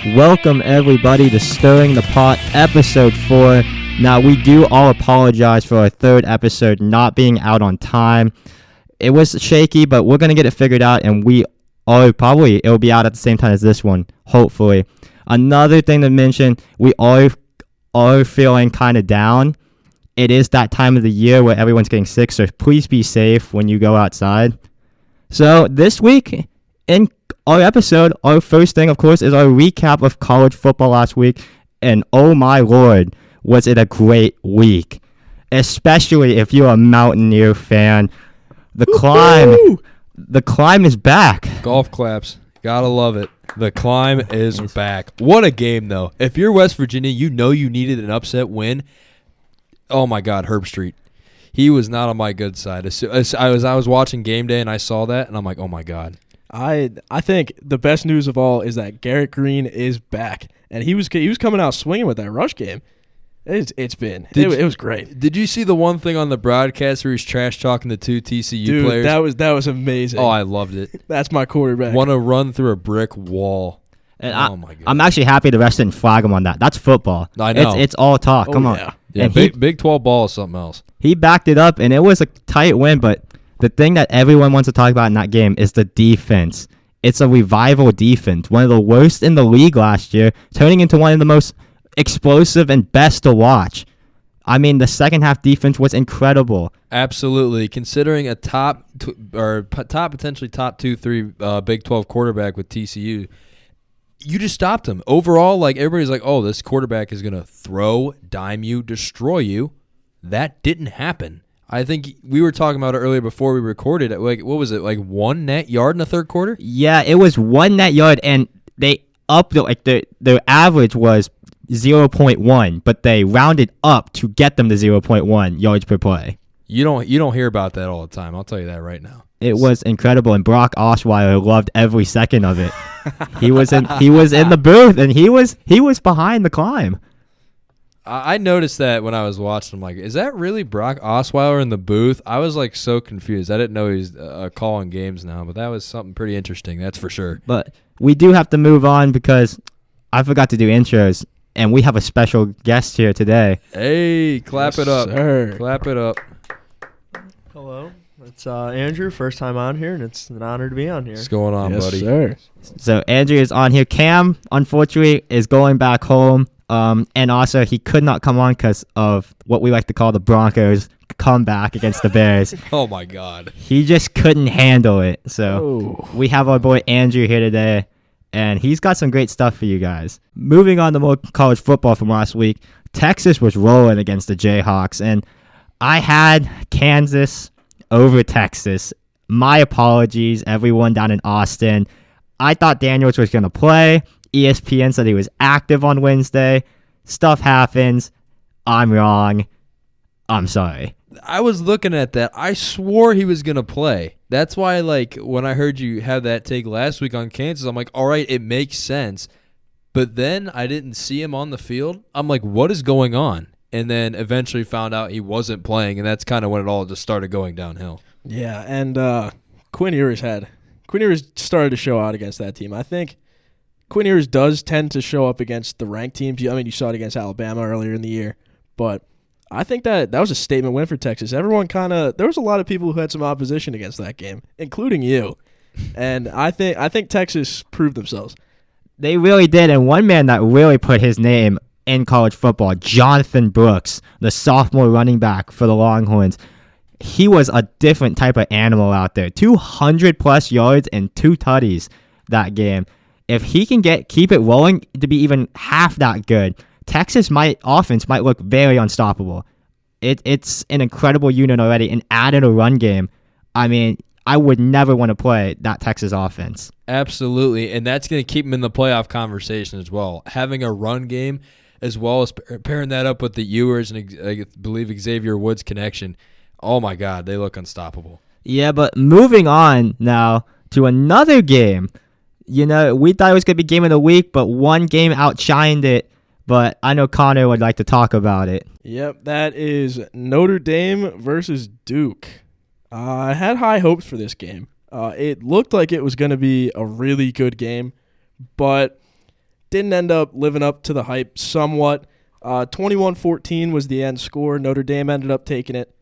Welcome everybody to Stirring the Pot episode 4. Now we do all apologize for our third episode not being out on time. It was shaky, but we're going to get it figured out, and it'll be out at the same time as this one, hopefully. Another thing to mention, we are feeling kind of down. It is that time of the year where everyone's getting sick, so please be safe when you go outside. So this week in our episode, our first thing, of course, is our recap of college football last week. And oh my lord, was it a great week. Especially if you're a Mountaineer fan. The climb is back. Golf claps. Gotta love it. The climb is back. What a game, though. If you're West Virginia, you know you needed an upset win. Oh my God, Herb Street. He was not on my good side. I was watching game day and I saw that and I'm like, oh my God. I think the best news of all is that Garrett Green is back, and he was coming out swinging with that rush game. It was great. Did you see the one thing on the broadcast where he's trash talking the two TCU players? That was amazing. Oh, I loved it. That's my quarterback. Want to run through a brick wall. And oh my God. I'm actually happy the refs didn't flag him on that. That's football. I know. It's all talk. Come on. Yeah, and Big 12 ball is something else. He backed it up, and it was a tight win, but the thing that everyone wants to talk about in that game is the defense. It's a revival defense, one of the worst in the league last year, turning into one of the most explosive and best to watch. I mean, the second half defense was incredible. Absolutely. Considering a potentially top 2-3 Big 12 quarterback with TCU, you just stopped him. Overall, like everybody's like, oh, this quarterback is going to throw, dime you, destroy you. That didn't happen. I think we were talking about it earlier before we recorded it. Like, what was it? Like 1 net yard in the third quarter? Yeah, it was 1 net yard, and they upped it. Their average was 0.1, but they rounded up to get them to 0.1 yards per play. You don't hear about that all the time. I'll tell you that right now. It was incredible, and Brock Osweiler loved every second of it. He was in the booth, and he was behind the climb. I noticed that when I was watching. I'm like, is that really Brock Osweiler in the booth? I was like so confused. I didn't know he's calling games now, but that was something pretty interesting. That's for sure. But we do have to move on because I forgot to do intros, and we have a special guest here today. Hey, clap it up. Sir. Clap it up. Hello. It's Andrew, first time on here, and it's an honor to be on here. What's going on, buddy? Sir. So Andrew is on here. Cam, unfortunately, is going back home. And also, he could not come on because of what we like to call the Broncos comeback against the Bears. Oh, my God. He just couldn't handle it. So we have our boy Andrew here today, and he's got some great stuff for you guys. Moving on to more college football from last week, Texas was rolling against the Jayhawks, and I had Kansas over Texas. My apologies, everyone down in Austin. I thought Daniels was going to play. ESPN said he was active on Wednesday. Stuff happens. I'm wrong. I'm sorry. I was looking at that. I swore he was going to play. That's why, like, when I heard you have that take last week on Kansas, I'm like, all right, it makes sense. But then I didn't see him on the field. I'm like, what is going on? And then eventually found out he wasn't playing, and that's kind of when it all just started going downhill. Yeah, and Quinn Ewers started to show out against that team. I think Quinn Ewers does tend to show up against the ranked teams. I mean, you saw it against Alabama earlier in the year. But I think that was a statement win for Texas. There was a lot of people who had some opposition against that game, including you. And I think Texas proved themselves. They really did. And one man that really put his name in college football, Jonathan Brooks, the sophomore running back for the Longhorns. He was a different type of animal out there. 200-plus yards and 2 tutties that game. If he can keep it rolling to be even half that good, Texas offense might look very unstoppable. It's an incredible unit already, and adding a run game, I mean, I would never want to play that Texas offense. Absolutely, and that's going to keep him in the playoff conversation as well. Having a run game as well as pairing that up with the Ewers and I believe Xavier Woods connection, oh my God, they look unstoppable. Yeah, but moving on now to another game. You know, we thought it was going to be game of the week, but one game outshined it. But I know Connor would like to talk about it. Yep, that is Notre Dame versus Duke. I had high hopes for this game. It looked like it was going to be a really good game, but didn't end up living up to the hype somewhat. 21-14 was the end score. Notre Dame ended up taking it.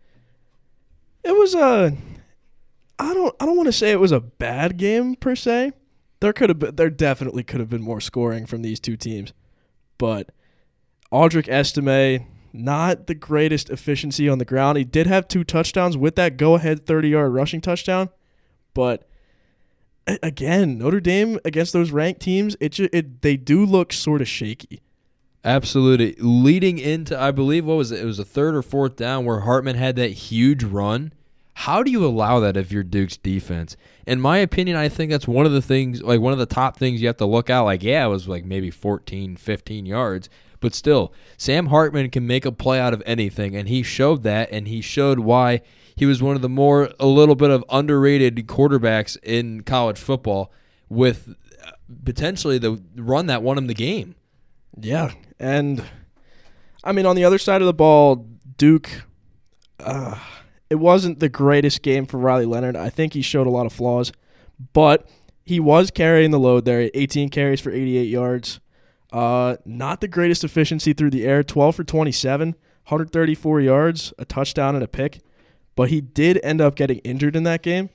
It was I don't want to say it was a bad game per se. There definitely could have been more scoring from these two teams. But Audric Estime, not the greatest efficiency on the ground. He did have 2 touchdowns with that go-ahead 30-yard rushing touchdown. But again, Notre Dame against those ranked teams, they do look sort of shaky. Absolutely. Leading into, I believe, what was it? It was a 3rd or 4th down where Hartman had that huge run. How do you allow that if you're Duke's defense? In my opinion, I think that's one of the things, like one of the top things you have to look out. Like, yeah, it was like maybe 14, 15 yards. But still, Sam Hartman can make a play out of anything, and he showed that, and he showed why he was one of the a little bit of underrated quarterbacks in college football with potentially the run that won him the game. Yeah, and I mean, on the other side of the ball, Duke, it wasn't the greatest game for Riley Leonard. I think he showed a lot of flaws, but he was carrying the load there. 18 carries for 88 yards. Not the greatest efficiency through the air, 12 for 27, 134 yards, a touchdown and a pick. But he did end up getting injured in that game.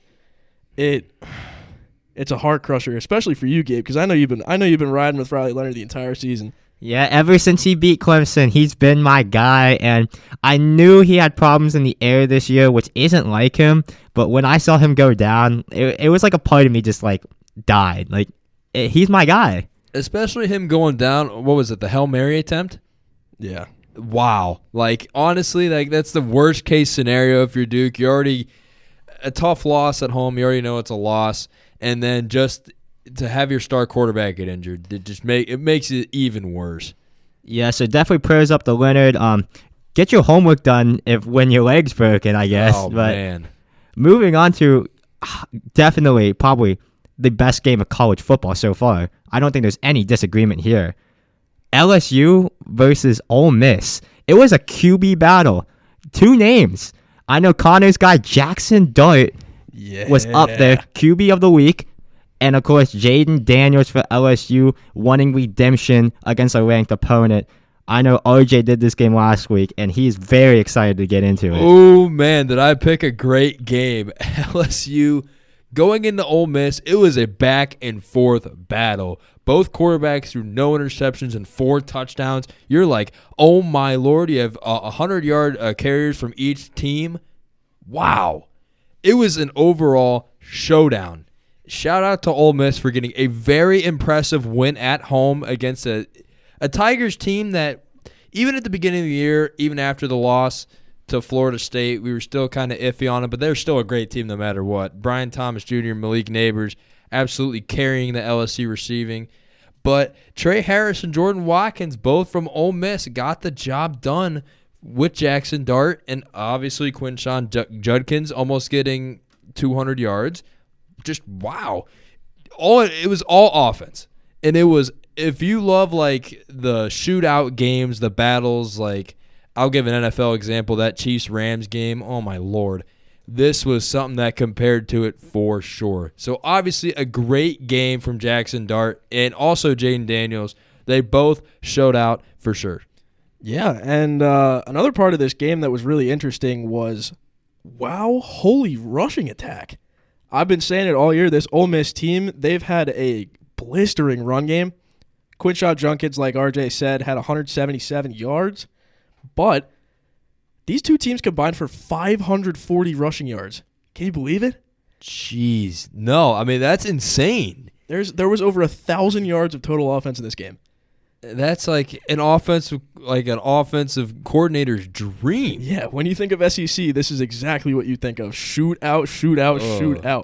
It's a heart crusher, especially for you, Gabe, because I know you've been riding with Riley Leonard the entire season. Yeah, ever since he beat Clemson, he's been my guy, and I knew he had problems in the air this year, which isn't like him, but when I saw him go down, it was like a part of me just, like, died. Like, he's my guy. Especially him going down, what was it, the Hail Mary attempt? Yeah. Wow. Like, honestly, like that's the worst case scenario if you're Duke. You're already a tough loss at home. You already know it's a loss. And then just to have your star quarterback get injured, it makes it even worse. Yeah, so definitely prayers up to Leonard. Get your homework done when your leg's broken, I guess. Oh, but man. Moving on to definitely probably the best game of college football so far. I don't think there's any disagreement here. LSU versus Ole Miss. It was a QB battle. 2 names. I know Connor's guy Jackson Dart was up there, QB of the week. And, of course, Jaden Daniels for LSU wanting redemption against a ranked opponent. I know RJ did this game last week, and he's very excited to get into it. Oh, man, did I pick a great game. LSU going into Ole Miss, it was a back-and-forth battle. Both quarterbacks threw no interceptions and 4 touchdowns. You're like, oh, my Lord, you have 100-yard carriers from each team. Wow. It was an overall showdown. Shout out to Ole Miss for getting a very impressive win at home against a Tigers team that even at the beginning of the year, even after the loss to Florida State, we were still kind of iffy on them, but they're still a great team no matter what. Brian Thomas Jr., Malik Neighbors absolutely carrying the LSU receiving. But Trey Harris and Jordan Watkins, both from Ole Miss, got the job done with Jackson Dart and obviously Quinshon Judkins almost getting 200 yards. Just wow. It was all offense. And it was, if you love like the shootout games, the battles, like I'll give an NFL example, that Chiefs-Rams game, oh my Lord. This was something that compared to it for sure. So obviously a great game from Jackson Dart and also Jaden Daniels. They both showed out for sure. Yeah, and another part of this game that was really interesting was, wow, holy rushing attack. I've been saying it all year. This Ole Miss team, they've had a blistering run game. Quinshon Judkins, like RJ said, had 177 yards. But these two teams combined for 540 rushing yards. Can you believe it? Jeez. No, I mean, that's insane. There was over 1,000 yards of total offense in this game. That's like an offensive coordinator's dream. Yeah, when you think of SEC, this is exactly what you think of. Shoot out.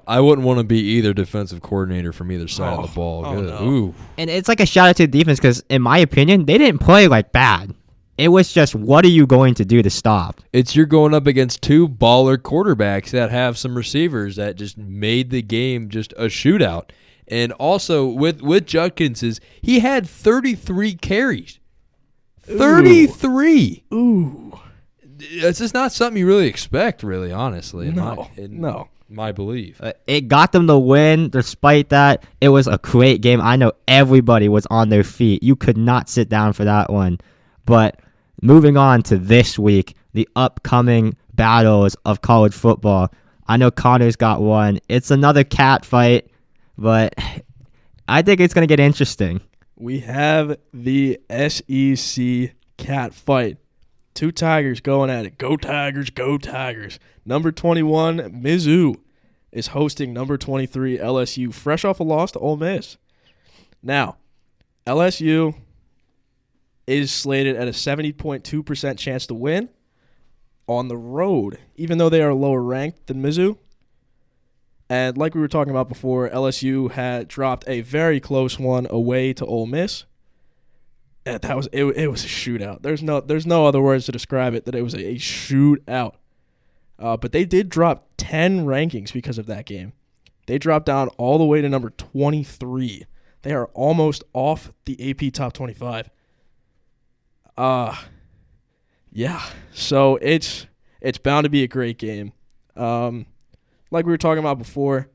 I wouldn't want to be either defensive coordinator from either side of the ball. No. Ooh. And it's like a shout out to the defense because, in my opinion, they didn't play like bad. It was just, what are you going to do to stop? You're going up against 2 baller quarterbacks that have some receivers that just made the game just a shootout. And also with Judkins, he had 33 carries. 33. Ooh. It's just not something you really expect, really, honestly. No. my belief. It got them the win. Despite that, it was a great game. I know everybody was on their feet. You could not sit down for that one. But moving on to this week, the upcoming battles of college football. I know Connor's got one. It's another cat fight, but I think it's going to get interesting. We have the SEC cat fight. Two Tigers going at it. Go Tigers, go Tigers. Number 21, Mizzou, is hosting number 23, LSU, fresh off a loss to Ole Miss. Now, LSU is slated at a 70.2% chance to win on the road, even though they are lower ranked than Mizzou. And like we were talking about before, LSU had dropped a very close one away to Ole Miss. And it was a shootout. There's no other words to describe it that it was a shootout. But they did drop 10 rankings because of that game. They dropped down all the way to number 23. They are almost off the AP top 25. Yeah. So it's bound to be a great game. Like we were talking about before,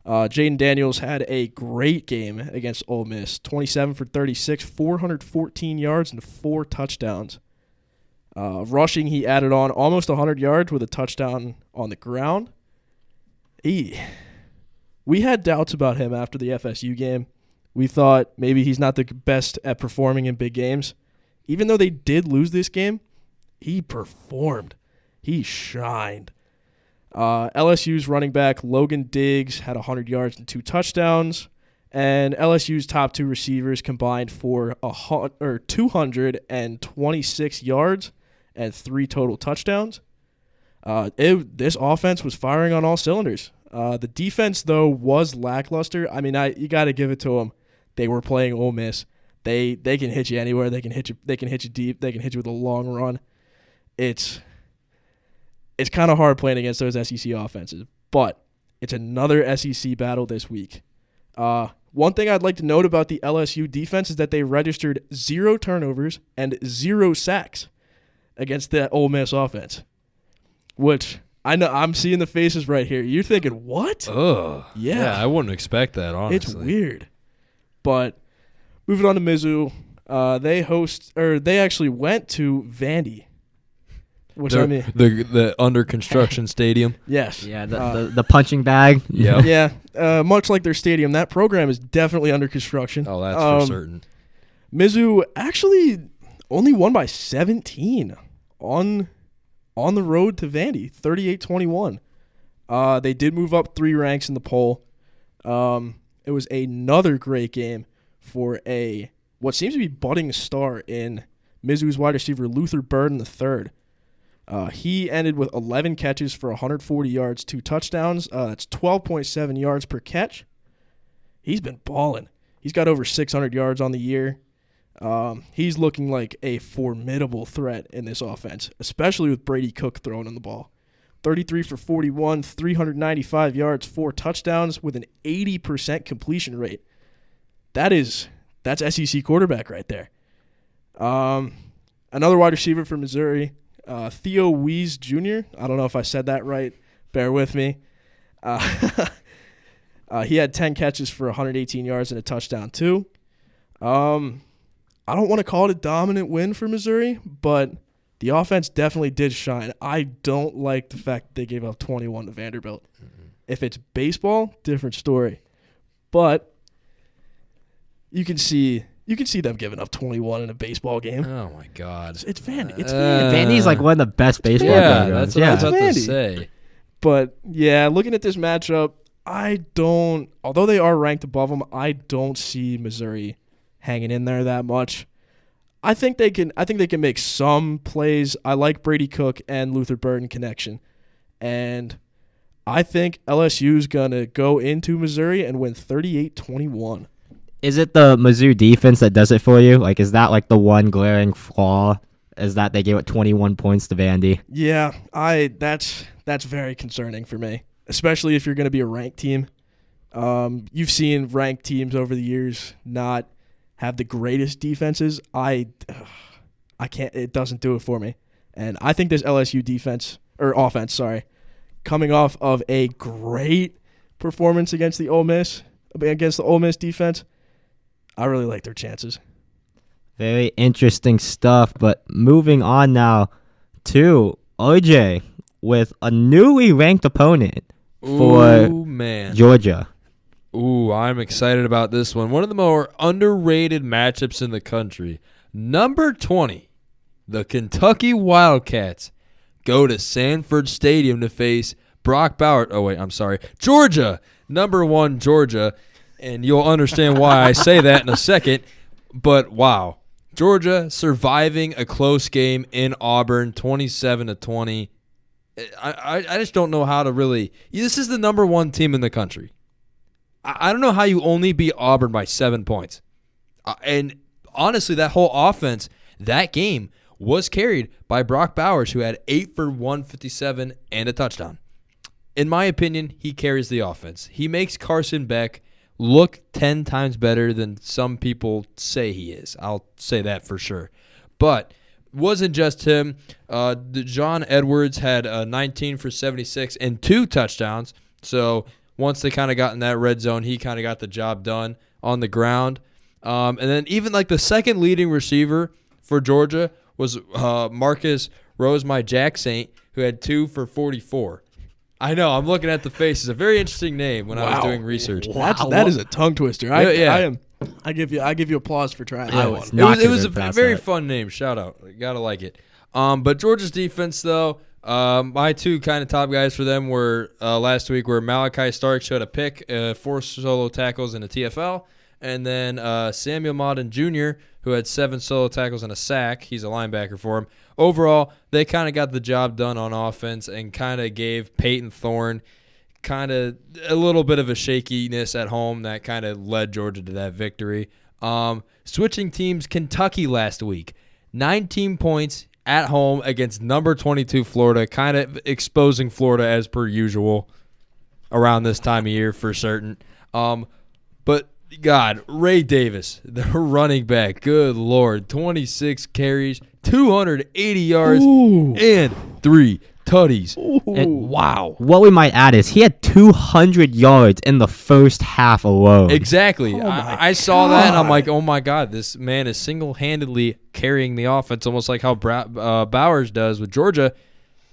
Jaden Daniels had a great game against Ole Miss. 27 for 36, 414 yards, and 4 touchdowns. Rushing, he added on almost 100 yards with a touchdown on the ground. We had doubts about him after the FSU game. We thought maybe he's not the best at performing in big games. Even though they did lose this game, he performed. He shined. LSU's running back Logan Diggs had 100 yards and 2 touchdowns, and LSU's top 2 receivers combined for 226 yards and 3 total touchdowns. This offense was firing on all cylinders. The defense, though, was lackluster. I mean, you got to give it to them. They were playing Ole Miss. They can hit you anywhere. They can hit you deep. They can hit you with a long run. It's kind of hard playing against those SEC offenses, but it's another SEC battle this week. One thing I'd like to note about the LSU defense is that they registered 0 turnovers and 0 sacks against the Ole Miss offense, which I know I'm seeing the faces right here. You're thinking, what? Ugh. Yeah. I wouldn't expect that, honestly. It's weird. But moving on to Mizzou, they actually went to Vandy. The under construction stadium. Yes. Yeah, the punching bag. Yep. Yeah. Much like their stadium, that program is definitely under construction. Oh, that's for certain. Mizzou actually only won by 17 on the road to Vandy, 38-21. They did move up 3 ranks in the poll. It was another great game for what seems to be budding star in Mizzou's wide receiver Luther Burden III. He ended with 11 catches for 140 yards, 2 touchdowns. That's 12.7 yards per catch. He's been balling. He's got over 600 yards on the year. He's looking like a formidable threat in this offense, especially with Brady Cook throwing on the ball. 33 for 41, 395 yards, 4 touchdowns with an 80% completion rate. That's SEC quarterback right there. Another wide receiver for Missouri, Theo Wees Jr. I don't know if I said that right. Bear with me. He had 10 catches for 118 yards and a touchdown too. I don't want to call it a dominant win for Missouri, but the offense definitely did shine. I don't like the fact that they gave up 21 to Vanderbilt. Mm-hmm. If it's baseball, different story. But you can see them giving up 21 in a baseball game. Oh my God! It's Vandy. It's Vandy. Vandy's like one of the best baseball programs. That's what I was about to say. But yeah, looking at this matchup, although they are ranked above them, I don't see Missouri hanging in there that much. I think they can make some plays. I like Brady Cook and Luther Burden connection. And I think LSU's going to go into Missouri and win 38-21. Is it the Mizzou defense that does it for you? Like, is that like the one glaring flaw? Is that they gave it 21 points to Vandy? Yeah, that's very concerning for me, especially if you're going to be a ranked team. You've seen ranked teams over the years not have the greatest defenses. I can't. It doesn't do it for me. And I think this LSU offense, coming off of a great performance against the Ole Miss defense. I really like their chances. Very interesting stuff. But moving on now to OJ with a newly ranked opponent for Georgia. Ooh, I'm excited about this one. One of the more underrated matchups in the country. Number 20, the Kentucky Wildcats go to Sanford Stadium to face Georgia. Number 1, Georgia. And you'll understand why I say that in a second. But, wow. Georgia surviving a close game in Auburn, 27-20. I just don't know how to really – this is the number 1 team in the country. I don't know how you only beat Auburn by 7 points. And honestly, that whole offense, that game, was carried by Brock Bowers, who had 8 for 157 and a touchdown. In my opinion, he carries the offense. He makes Carson Beck look 10 times better than some people say he is. I'll say that for sure. But wasn't just him. John Edwards had 19 for 76 and 2 touchdowns. So once they kind of got in that red zone, he kind of got the job done on the ground. And then even like the second leading receiver for Georgia was Marcus Rosemary-Jacksaint, who had 2 for 44. I know. I'm looking at the face. It's a very interesting name when I was doing research. Wow. That is a tongue twister. I give you applause for trying that one. It was a very fun name. Shout out. Gotta like it. But Georgia's defense, though, my 2 kind of top guys for them were last week were Malachi Starks, who had a pick, 4 solo tackles and a TFL, and then Samuel Modden Jr., who had 7 solo tackles and a sack. He's a linebacker for him. Overall, they kind of got the job done on offense and kind of gave Peyton Thorne kind of a little bit of a shakiness at home that kind of led Georgia to that victory. Switching teams, Kentucky last week, 19 points at home against number 22 Florida, kind of exposing Florida as per usual around this time of year for certain. But God, Ray Davis, the running back, good Lord, 26 carries, 280 yards, and 3 tutties. And wow. What we might add is he had 200 yards in the first half alone. Exactly. I saw that, and I'm like, oh, my God, this man is single-handedly carrying the offense, almost like how Bowers does with Georgia.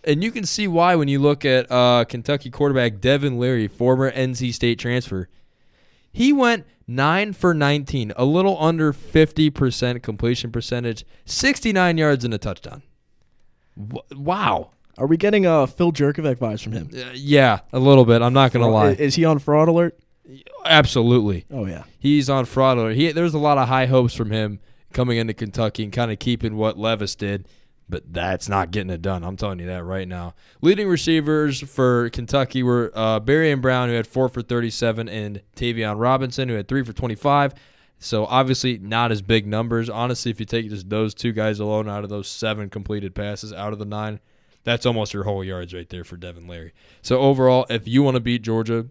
And you can see why when you look at Kentucky quarterback Devin Leary, former NC State transfer. He went 9 for 19, a little under 50% completion percentage, 69 yards and a touchdown. Wow. Are we getting Phil Jerkovic vibes from him? Yeah, a little bit. I'm not going to lie. Is he on fraud alert? Absolutely. Oh, yeah. He's on fraud alert. There's a lot of high hopes from him coming into Kentucky and kind of keeping what Levis did, but that's not getting it done. I'm telling you that right now. Leading receivers for Kentucky were Barry Brown, who had 4 for 37, and Tavion Robinson, who had 3 for 25. So obviously not as big numbers. Honestly, if you take just those 2 guys alone out of those 7 completed passes out of the 9, that's almost your whole yards right there for Devin Leary. So overall, if you want to beat Georgia,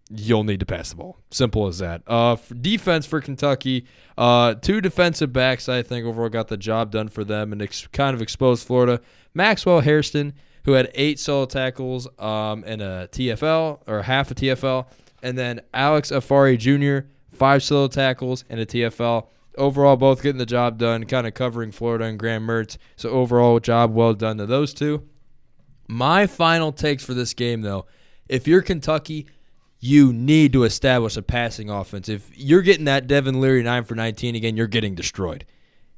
you'll need to pass the ball. Simple as that. For defense for Kentucky, 2 defensive backs, I think, overall got the job done for them and kind of exposed Florida. Maxwell Hairston, who had 8 solo tackles and a TFL, or half a TFL. And then Alex Afari Jr., 5 solo tackles and a TFL. Overall, both getting the job done, kind of covering Florida and Graham Mertz. So overall, job well done to those 2. My final takes for this game, though, if you're Kentucky, you need to establish a passing offense. If you're getting that Devin Leary 9 for 19 again, you're getting destroyed.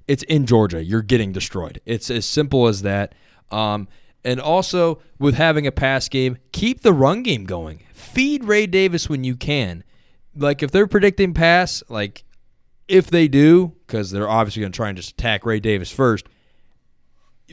It's in Georgia. You're getting destroyed. It's as simple as that. And also, with having a pass game, keep the run game going. Feed Ray Davis when you can. Like, if they're predicting pass, like, if they do, because they're obviously going to try and just attack Ray Davis first,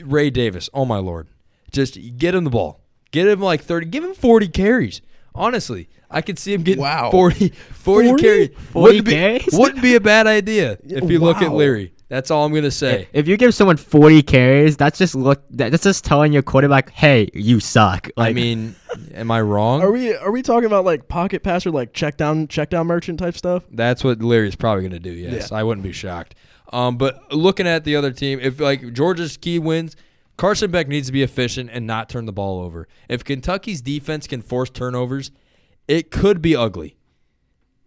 Ray Davis, oh my Lord, just get him the ball. Get him like 30. Give him 40 carries. Honestly, I could see him getting 40 carries. 40 carries? Wouldn't be a bad idea if you look at Leary. That's all I'm going to say. If you give someone 40 carries, that's just telling your quarterback, hey, you suck. Like, I mean, am I wrong? Are we talking about like pocket passer, like check down merchant type stuff? That's what Leary's probably going to do, yes. Yeah. I wouldn't be shocked. But looking at the other team, if like Georgia's key wins, Carson Beck needs to be efficient and not turn the ball over. If Kentucky's defense can force turnovers, it could be ugly.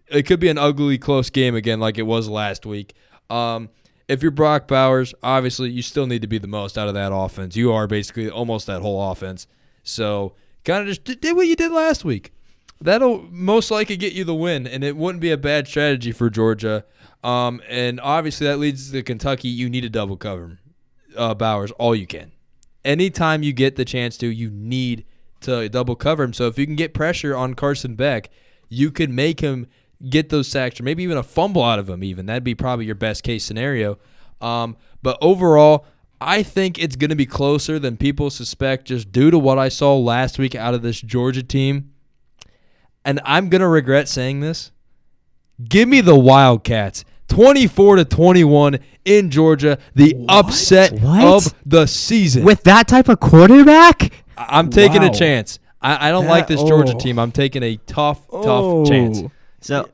It could be an ugly, close game again like it was last week. If you're Brock Bowers, obviously you still need to be the most out of that offense. You are basically almost that whole offense. So kind of just did what you did last week. That'll most likely get you the win, and it wouldn't be a bad strategy for Georgia. And obviously that leads to Kentucky. You need to double cover Bowers all you can. Anytime you get the chance to, you need to double cover him. So if you can get pressure on Carson Beck, you could make him get those sacks or maybe even a fumble out of him even. That'd be probably your best case scenario. But overall, I think it's going to be closer than people suspect just due to what I saw last week out of this Georgia team. And I'm going to regret saying this. Give me the Wildcats. 24-21 in Georgia, the upset of the season. With that type of quarterback? I'm taking a chance. I don't like this Georgia team. I'm taking a tough chance. So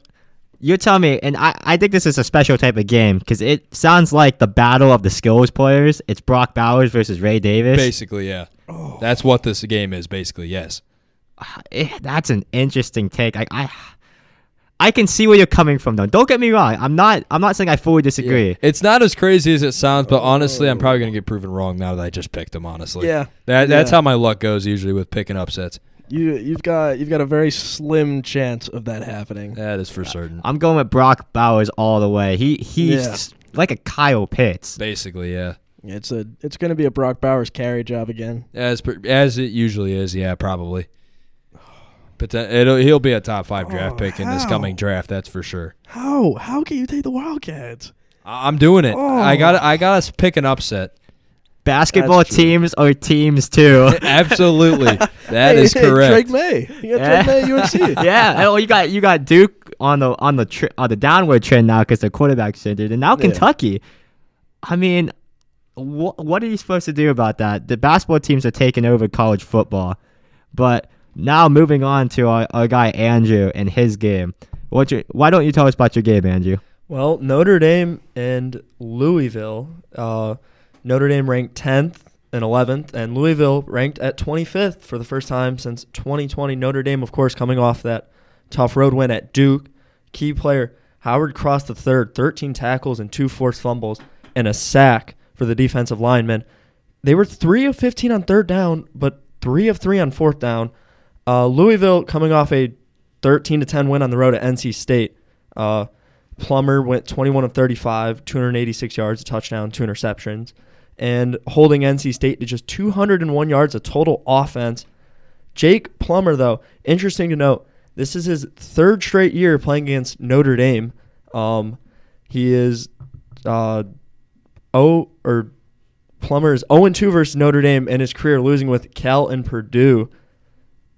you're telling me, and I think this is a special type of game because it sounds like the battle of the skills players. It's Brock Bowers versus Ray Davis. Basically, yeah. That's what this game is, basically, yes. That's an interesting take. I can see where you're coming from, though. Don't get me wrong. I'm not saying I fully disagree. Yeah. It's not as crazy as it sounds, but honestly, I'm probably going to get proven wrong now that I just picked them, honestly. Yeah. That's how my luck goes usually with picking upsets. You've got a very slim chance of that happening. That is for certain. I'm going with Brock Bowers all the way. He's like a Kyle Pitts. Basically, yeah. It's going to be a Brock Bowers carry job again. As it usually is, yeah, probably. But he'll be a top 5 draft pick in this coming draft, that's for sure. How can you take the Wildcats? I'm doing it. I got to pick an upset. Basketball teams are teams too. Absolutely, that is correct. Drake May, you got Drake May, UNC. Yeah, well, you got Duke on the downward trend now because the quarterback's injured, and now Kentucky. I mean, what are you supposed to do about that? The basketball teams are taking over college football, but now moving on to our guy Andrew and his game. Why don't you tell us about your game, Andrew? Well, Notre Dame and Louisville. Notre Dame ranked 10th and 11th, and Louisville ranked at 25th for the first time since 2020. Notre Dame, of course, coming off that tough road win at Duke. Key player Howard Cross III, 13 tackles and 2 forced fumbles, and a sack for the defensive linemen. They were 3 of 15 on third down, but 3 of 3 on fourth down. Louisville coming off a 13-10 win on the road at NC State. Plummer went 21 of 35, 286 yards, a touchdown, 2 interceptions, and holding NC State to just 201 yards of total offense. Jake Plummer, though, interesting to note, this is his 3rd straight year playing against Notre Dame. He is Plummer is 0-2 versus Notre Dame in his career, losing with Cal and Purdue.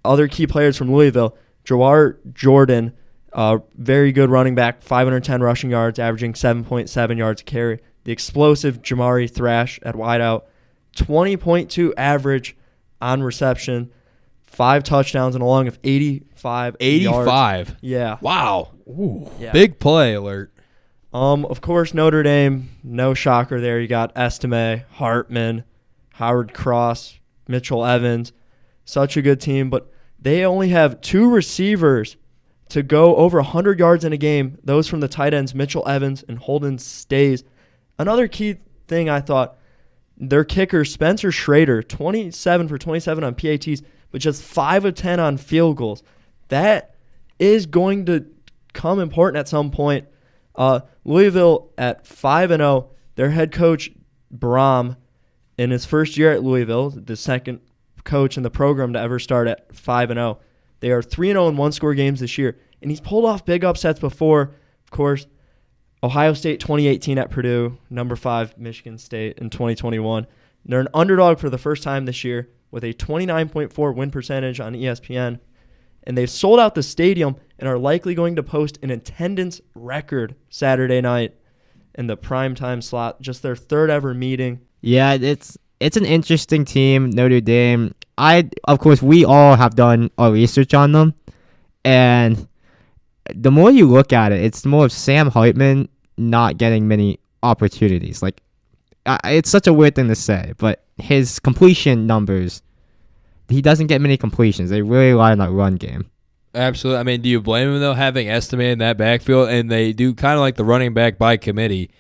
Other key players from Louisville, Jawar Jordan, very good running back, 510 rushing yards, averaging 7.7 yards a carry. The explosive Jamari Thrash at wideout, 20.2 average on reception, 5 touchdowns, and a long of 85 yards. Yeah. Wow. Ooh. Yeah. Big play alert. Of course, Notre Dame, no shocker there. You got Estime, Hartman, Howard Cross, Mitchell Evans. Such a good team, but they only have 2 receivers to go over 100 yards in a game. Those from the tight ends, Mitchell Evans and Holden Stays. Another key thing I thought, their kicker, Spencer Schrader, 27 for 27 on PATs, but just 5 of 10 on field goals. That is going to come important at some point. Louisville at 5-0. Their head coach, Brom, in his first year at Louisville, the second coach in the program to ever start at 5-0. They are 3-0 in one-score games this year, and he's pulled off big upsets before. Of course, Ohio State 2018 at Purdue, number 5 Michigan State in 2021. They're an underdog for the first time this year with a 29.4 win percentage on ESPN, and they've sold out the stadium and are likely going to post an attendance record Saturday night in the primetime slot, just their 3rd ever meeting. Yeah, it's an interesting team, Notre Dame. Of course, we all have done our research on them, and the more you look at it, it's more of Sam Hartman not getting many opportunities. Like, it's such a weird thing to say, but his completion numbers, he doesn't get many completions. They really rely on that run game. Absolutely. I mean, do you blame him, though, having Estime in that backfield? And they do kind of like the running back by committee,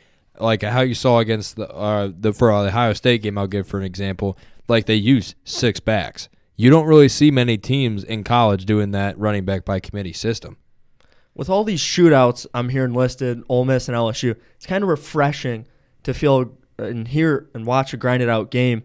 like how you saw against the Ohio State game, I'll give for an example. Like they use 6 backs. You don't really see many teams in college doing that running back by committee system. With all these shootouts I'm hearing listed, Ole Miss and LSU, it's kind of refreshing to feel and hear and watch a grinded out game.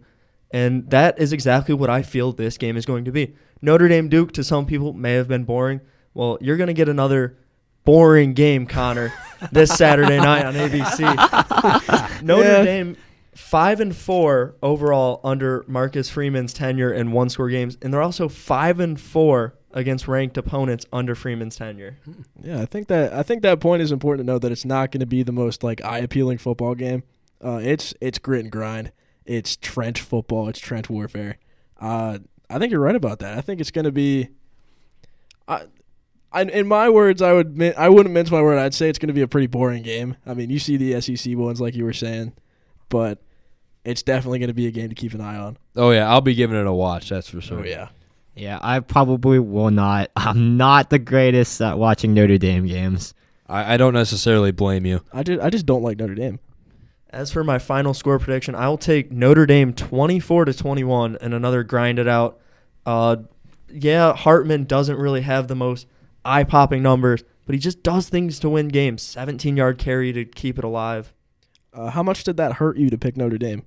And that is exactly what I feel this game is going to be. Notre Dame Duke, to some people, may have been boring. Well, you're going to get another boring game, Connor, this Saturday night on ABC. Notre Dame 5-4 overall under Marcus Freeman's tenure in one-score games, and they're also 5-4 against ranked opponents under Freeman's tenure. Yeah, I think that point is important to note, that it's not going to be the most like eye-appealing football game. It's grit and grind. It's trench football. It's trench warfare. I think you're right about that. I think it's going to be. In my words, I wouldn't mince my word. I'd say it's going to be a pretty boring game. I mean, you see the SEC ones like you were saying, but it's definitely going to be a game to keep an eye on. Oh yeah, I'll be giving it a watch. That's for sure. Oh yeah. Yeah, I probably will not. I'm not the greatest at watching Notre Dame games. I don't necessarily blame you. I just don't like Notre Dame. As for my final score prediction, I will take Notre Dame 24-21 and another grinded out. Hartman doesn't really have the most eye-popping numbers, but he just does things to win games. 17-yard carry to keep it alive. How much did that hurt you to pick Notre Dame?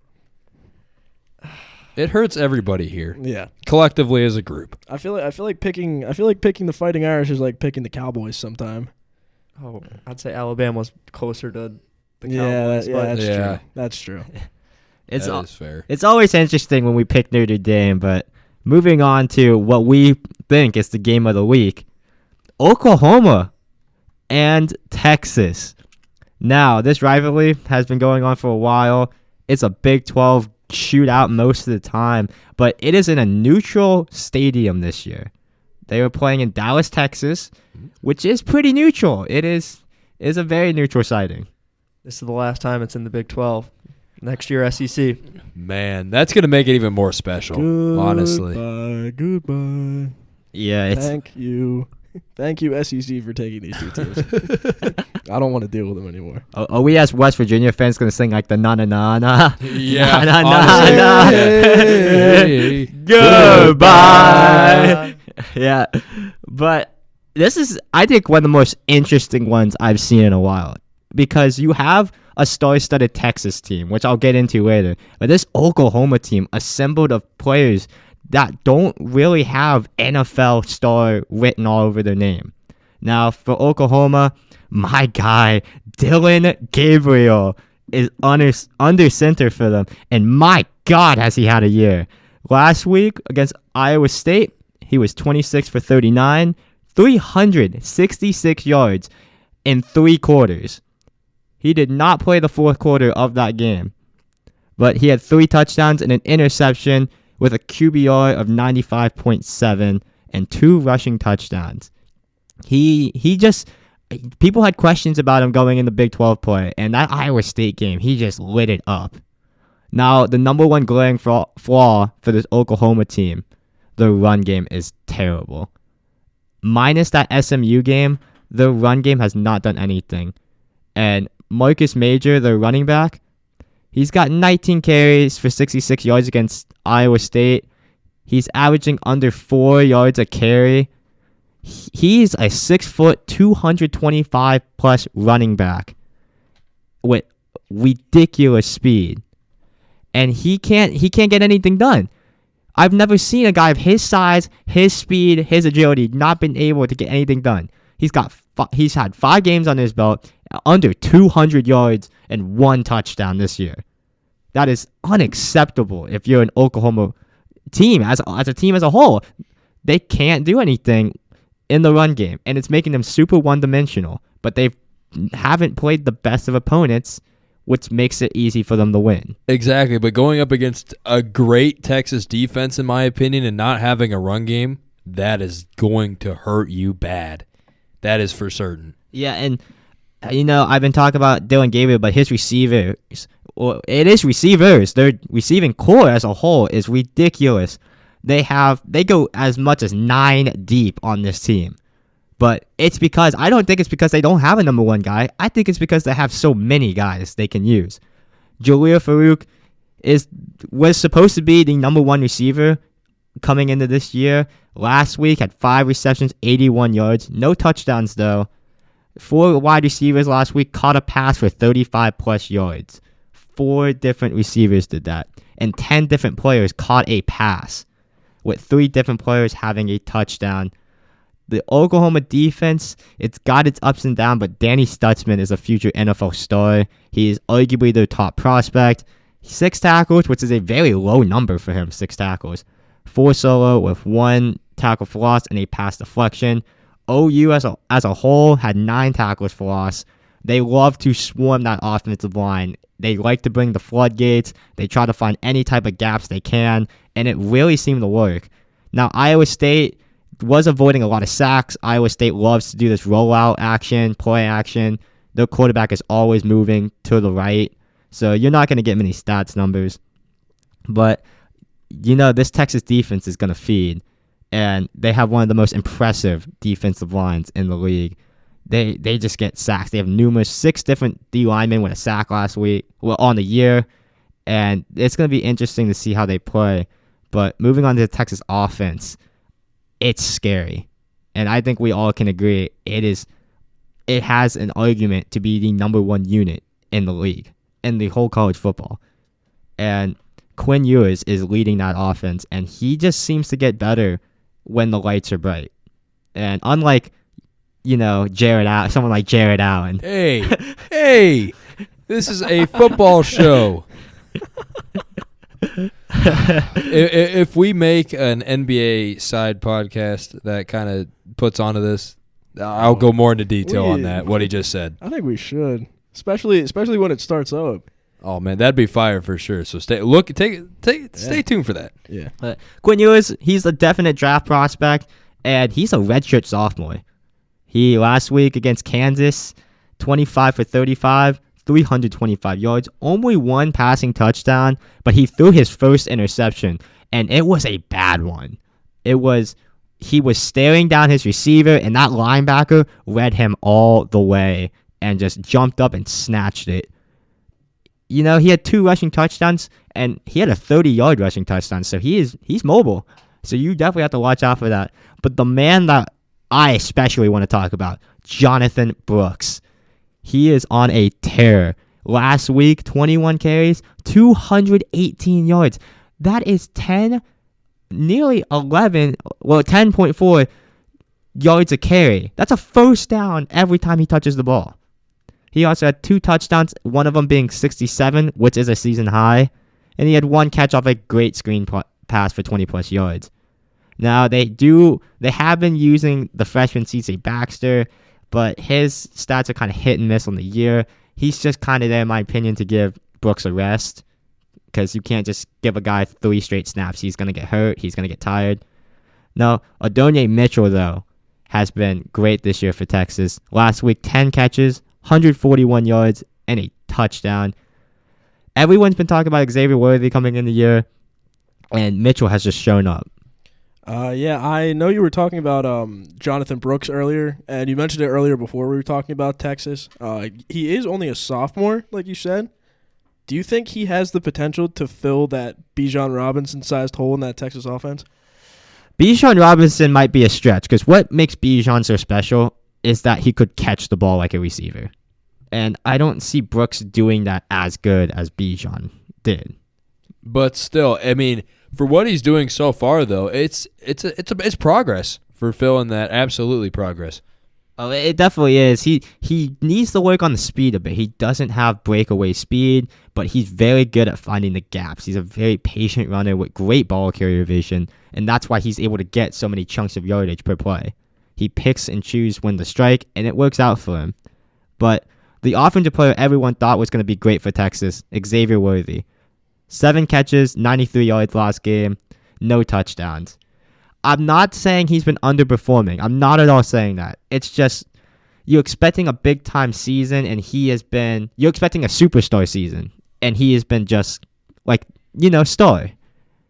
It hurts everybody here. Yeah, collectively as a group. I feel like picking the Fighting Irish is like picking the Cowboys sometime. Oh, I'd say Alabama's closer to the Cowboys. That's true. That is fair. It's always interesting when we pick Notre Dame, but moving on to what we think is the game of the week, Oklahoma and Texas. Now, this rivalry has been going on for a while. It's a Big 12 shootout most of the time, but it is in a neutral stadium this year. They were playing in Dallas, Texas, which is pretty neutral. It is a very neutral sighting. This is the last time it's in the Big 12. Next year, SEC. Man, that's going to make it even more special, honestly. Goodbye. Yeah, Thank you, SEC, for taking these two teams. I don't want to deal with them anymore. Are we as West Virginia fans going to sing like the na-na-na-na? Yeah. Na-na-na-na. Hey. Goodbye. Yeah. But this is, I think, one of the most interesting ones I've seen in a while. Because you have a star-studded Texas team, which I'll get into later. But this Oklahoma team assembled of players that don't really have NFL star written all over their name. Now, for Oklahoma, my guy, Dylan Gabriel, is under center for them. And my God, has he had a year. Last week against Iowa State, he was 26 for 39, 366 yards in 3 quarters. He did not play the fourth quarter of that game, but he had 3 touchdowns and an interception with a QBR of 95.7 and 2 rushing touchdowns. He just, people had questions about him going in the Big 12 play, and that Iowa State game, he just lit it up. Now, the number one glaring flaw for this Oklahoma team, the run game is terrible. Minus that SMU game, the run game has not done anything. And Marcus Major, the running back, he's got 19 carries for 66 yards against Iowa State. He's averaging under 4 yards a carry. He's a 6', 225+ running back with ridiculous speed. And he can't get anything done. I've never seen a guy of his size, his speed, his agility not been able to get anything done. He's had 5 games on his belt, under 200 yards and 1 touchdown this year. That is unacceptable if you're an Oklahoma team as a team as a whole. They can't do anything in the run game, and it's making them super one-dimensional. But they haven't played the best of opponents, which makes it easy for them to win. Exactly, but going up against a great Texas defense, in my opinion, and not having a run game, that is going to hurt you bad. That is for certain. Yeah, and I've been talking about Dylan Gabriel, but his receivers well, it is receivers. Their receiving core as a whole is ridiculous. They go as much as 9 deep on this team. But I don't think it's because they don't have a number one guy. I think it's because they have so many guys they can use. Jaleel Farouk was supposed to be the number one receiver coming into this year. Last week had 5 receptions, 81 yards. No touchdowns, though. 4 wide receivers last week caught a pass for 35-plus yards. 4 different receivers did that. And 10 different players caught a pass, with 3 different players having a touchdown. The Oklahoma defense, it's got its ups and downs, but Danny Stutzman is a future NFL star. He is arguably their top prospect. 6 tackles, which is a very low number for him, 6 tackles. 4 solo with 1 tackle for loss and a pass deflection. OU as a whole had 9 tackles for loss. They love to swarm that offensive line. They like to bring the floodgates. They try to find any type of gaps they can, and it really seemed to work. Now, Iowa State was avoiding a lot of sacks. Iowa State loves to do this rollout action, play action. Their quarterback is always moving to the right, so you're not going to get many stats numbers. But, this Texas defense is going to feed, and they have one of the most impressive defensive lines in the league. They just get sacks. They have 6 different D linemen with a sack last week, on the year, and it's going to be interesting to see how they play. But moving on to the Texas offense, it's scary, and I think we all can agree it has an argument to be the number one unit in the league, in the whole college football. And Quinn Ewers is leading that offense, and he just seems to get better when the lights are bright. And unlike, someone like Jared Allen. Hey, this is a football show. If we make an NBA side podcast that kind of puts onto this, I'll go more into detail on that, what he just said. I think we should, especially when it starts up. Oh man, that'd be fire for sure. So stay tuned for that. Yeah. Quinn Ewers, he's a definite draft prospect, and he's a redshirt sophomore. He last week against Kansas, 25 for 35, 325 yards, only 1 passing touchdown, but he threw his first interception, and it was a bad one. He was staring down his receiver, and that linebacker read him all the way and just jumped up and snatched it. He had 2 rushing touchdowns, and he had a 30-yard rushing touchdown, so he's mobile. So you definitely have to watch out for that. But the man that I especially want to talk about, Jonathan Brooks. He is on a tear. Last week, 21 carries, 218 yards. That is 10.4 yards a carry. That's a first down every time he touches the ball. He also had 2 touchdowns, one of them being 67, which is a season high. And he had 1 catch off a great screen pass for 20-plus yards. Now, they have been using the freshman C.J. Baxter, but his stats are kind of hit and miss on the year. He's just kind of there, in my opinion, to give Brooks a rest, because you can't just give a guy 3 straight snaps. He's going to get hurt. He's going to get tired. Now, Adonai Mitchell, though, has been great this year for Texas. Last week, 10 catches, 141 yards, and a touchdown. Everyone's been talking about Xavier Worthy coming in the year, and Mitchell has just shown up. I know you were talking about Jonathan Brooks earlier, and you mentioned it earlier before we were talking about Texas. He is only a sophomore, like you said. Do you think he has the potential to fill that Bijan Robinson-sized hole in that Texas offense? Bijan Robinson might be a stretch, because what makes Bijan so special is that he could catch the ball like a receiver. And I don't see Brooks doing that as good as Bijan did. But still, I mean, for what he's doing so far, though, it's progress for Phil in that. Absolutely progress. Oh, it definitely is. He needs to work on the speed a bit. He doesn't have breakaway speed, but he's very good at finding the gaps. He's a very patient runner with great ball carrier vision, and that's why he's able to get so many chunks of yardage per play. He picks and chooses when to strike, and it works out for him. But the offensive player everyone thought was going to be great for Texas, Xavier Worthy. 7 catches, 93 yards last game, no touchdowns. I'm not saying he's been underperforming. I'm not at all saying that. It's just you're expecting a big-time season, and you're expecting a superstar season. and he has been just stellar.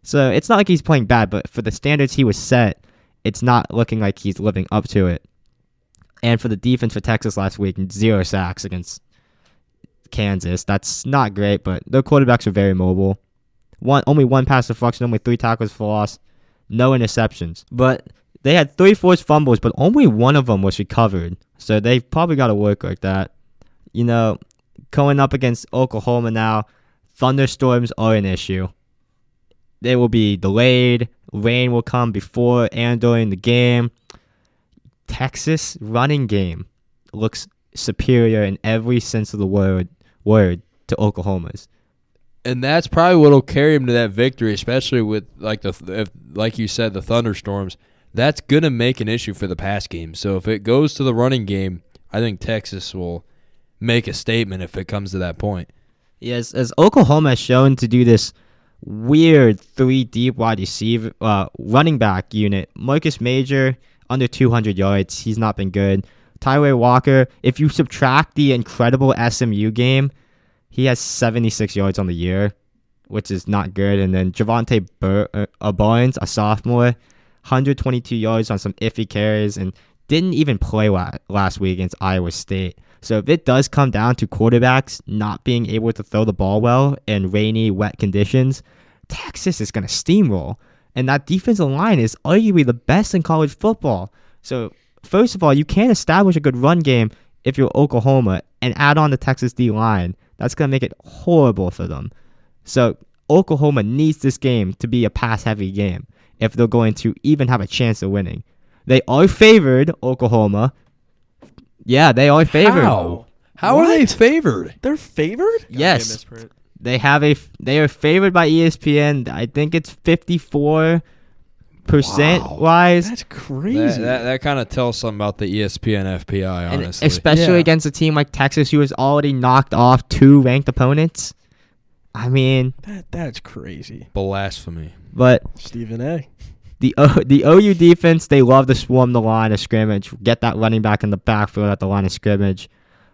So it's not like he's playing bad, but for the standards he was set, it's not looking like he's living up to it. And for the defense for Texas last week, 0 sacks against Kansas. That's not great, but their quarterbacks are very mobile. Only 1 pass deflection, only 3 tackles for loss, no interceptions. But they had 3 forced fumbles, but only 1 of them was recovered. So they've probably got to work like that. Going up against Oklahoma now, thunderstorms are an issue. They will be delayed. Rain will come before and during the game. Texas running game looks superior in every sense of the word to Oklahoma's. And that's probably what will carry him to that victory, especially with like you said, the thunderstorms. That's gonna make an issue for the pass game. So if it goes to the running game, I think Texas will make a statement if it comes to that point. Yes, as Oklahoma has shown to do this weird 3 deep wide receiver running back unit. Marcus Major under 200 yards. He's not been good. Tyler Walker, if you subtract the incredible SMU game, he has 76 yards on the year, which is not good. And then Javonte Barnes, a sophomore, 122 yards on some iffy carries and didn't even play last week against Iowa State. So if it does come down to quarterbacks not being able to throw the ball well in rainy, wet conditions, Texas is going to steamroll. And that defensive line is arguably the best in college football. So first of all, you can't establish a good run game if you're Oklahoma and add on the Texas D-line. That's going to make it horrible for them. So Oklahoma needs this game to be a pass-heavy game if they're going to even have a chance of winning. They are favored, Oklahoma. Yeah, they are favored. How are they favored? They're favored? Yes. They are favored by ESPN. I think it's 54% wise. That's crazy. That kind of tells something about the ESPN FPI, honestly. And especially against a team like Texas who has already knocked off 2 ranked opponents. I mean, that's crazy. Blasphemy. But Stephen A. The OU defense, they love to swarm the line of scrimmage, get that running back in the backfield at the line of scrimmage.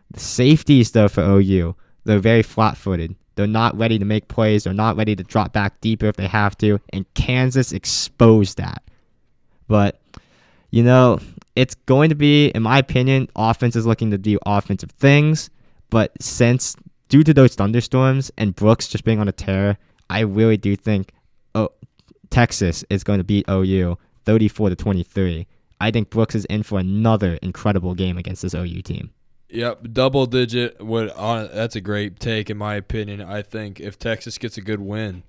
The safeties, though, for OU, they're very flat-footed. They're not ready to make plays. They're not ready to drop back deeper if they have to. And Kansas exposed that. But, it's going to be, in my opinion, offense is looking to do offensive things. But due to those thunderstorms and Brooks just being on a tear, I really do think Texas is going to beat OU 34-23. I think Brooks is in for another incredible game against this OU team. Yep, double digit. That's a great take, in my opinion. I think if Texas gets a good win,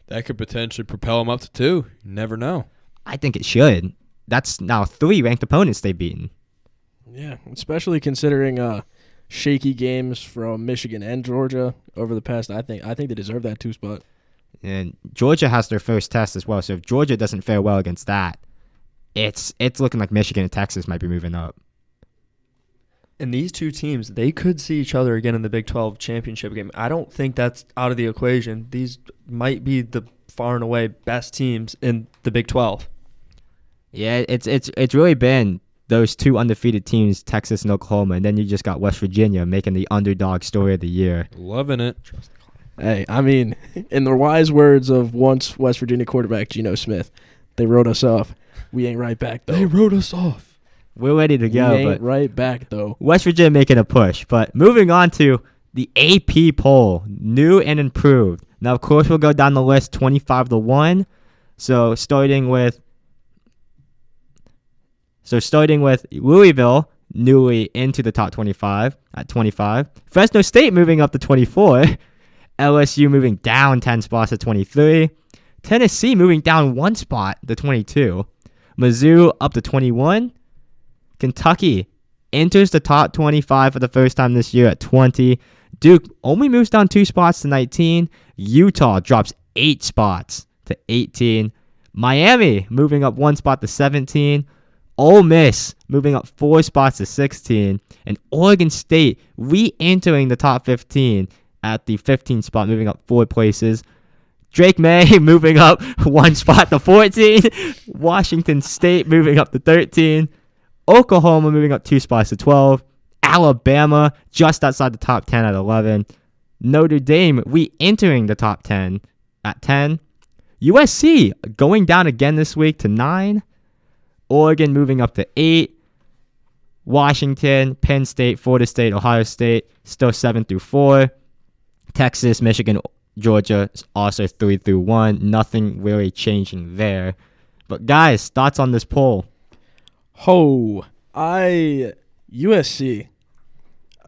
that could potentially propel them up to 2. You never know. I think it should. That's now 3 ranked opponents they've beaten. Yeah, especially considering shaky games from Michigan and Georgia over the past. I think they deserve that 2 spot. And Georgia has their first test as well. So if Georgia doesn't fare well against that, it's looking like Michigan and Texas might be moving up. And these 2 teams, they could see each other again in the Big 12 championship game. I don't think that's out of the equation. These might be the far and away best teams in the Big 12. Yeah, it's really been those 2 undefeated teams, Texas and Oklahoma, and then you just got West Virginia making the underdog story of the year. Loving it. Hey, I mean, in the wise words of once West Virginia quarterback Geno Smith, they wrote us off. We ain't right back, though. They wrote us off. We're ready to go. We ain't but right back, though. West Virginia making a push. But moving on to the AP poll, new and improved. Now, of course, we'll go down the list 25-1. So starting with Louisville, newly into the top 25 at 25. Fresno State moving up to 24. LSU moving down 10 spots to 23. Tennessee moving down 1 spot to 22. Mizzou up to 21. Kentucky enters the top 25 for the first time this year at 20. Duke only moves down 2 spots to 19. Utah drops 8 spots to 18. Miami moving up 1 spot to 17. Ole Miss moving up 4 spots to 16. And Oregon State re-entering the top 15 at the 15th spot, moving up 4 places. Drake May moving up 1 spot to 14. Washington State moving up to 13. Oklahoma moving up 2 spots to 12. Alabama just outside the top 10 at 11. Notre Dame re-entering the top 10 at 10. USC going down again this week to 9. Oregon moving up to 8. Washington, Penn State, Florida State, Ohio State, still 7 through 4. Texas, Michigan, Georgia, also 3 through 1. Nothing really changing there. But guys, thoughts on this poll? USC.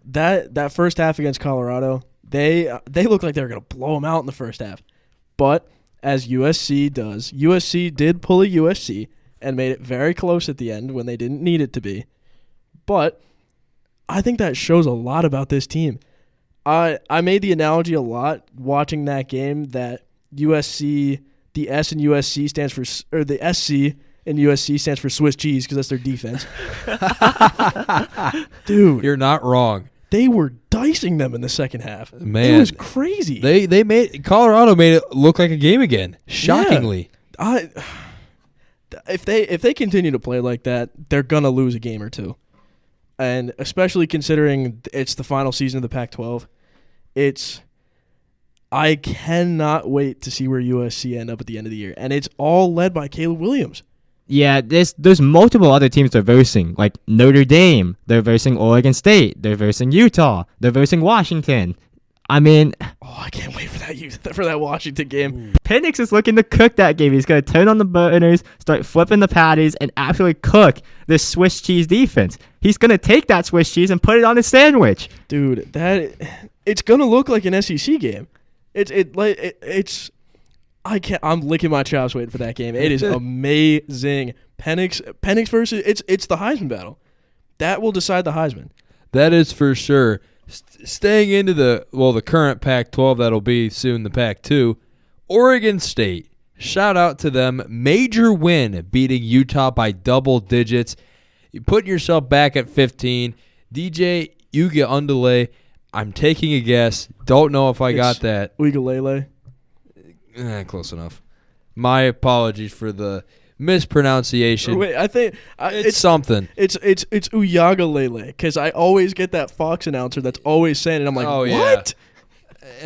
That first half against Colorado, they looked like they were going to blow them out in the first half. But as USC does, USC did pull a USC and made it very close at the end when they didn't need it to be. But I think that shows a lot about this team. I made the analogy a lot watching that game that USC, the S in USC stands for, or the SC in USC stands for Swiss cheese because that's their defense. Dude, You're not wrong. they were dicing them in the second half. Man. It was crazy. They made Colorado made it look like a game again. Shockingly. If they continue to play like that, they're gonna lose a game or two, and especially considering it's the final season of the Pac-12, I cannot wait to see where USC end up at the end of the year, and it's all led by Caleb Williams. Yeah, there's multiple other teams they're versing, like Notre Dame. They're versing Oregon State. They're versing Utah. They're versing Washington. I mean, I can't wait for that Washington game. Penix is looking to cook that game. He's going to turn on the burners, start flipping the patties, and absolutely cook this Swiss cheese defense. He's going to take that Swiss cheese and put it on his sandwich. Dude, it's gonna look like an SEC game. I'm licking my chops waiting for that game. It is amazing. Penix versus it's the Heisman battle. That will decide the Heisman. That is for sure. Staying into the current Pac-12, that'll be soon the Pac-2. Oregon State, shout out to them. Major win, beating Utah by double digits. You put yourself back at 15. DJ Uga Undulay, I'm taking a guess. Don't know if I got that. Uigalele. Close enough. My apologies for the mispronunciation. Wait, I think it's something. It's Uyagalele because I always get that Fox announcer that's always saying it. I'm like, Oh, what? yeah.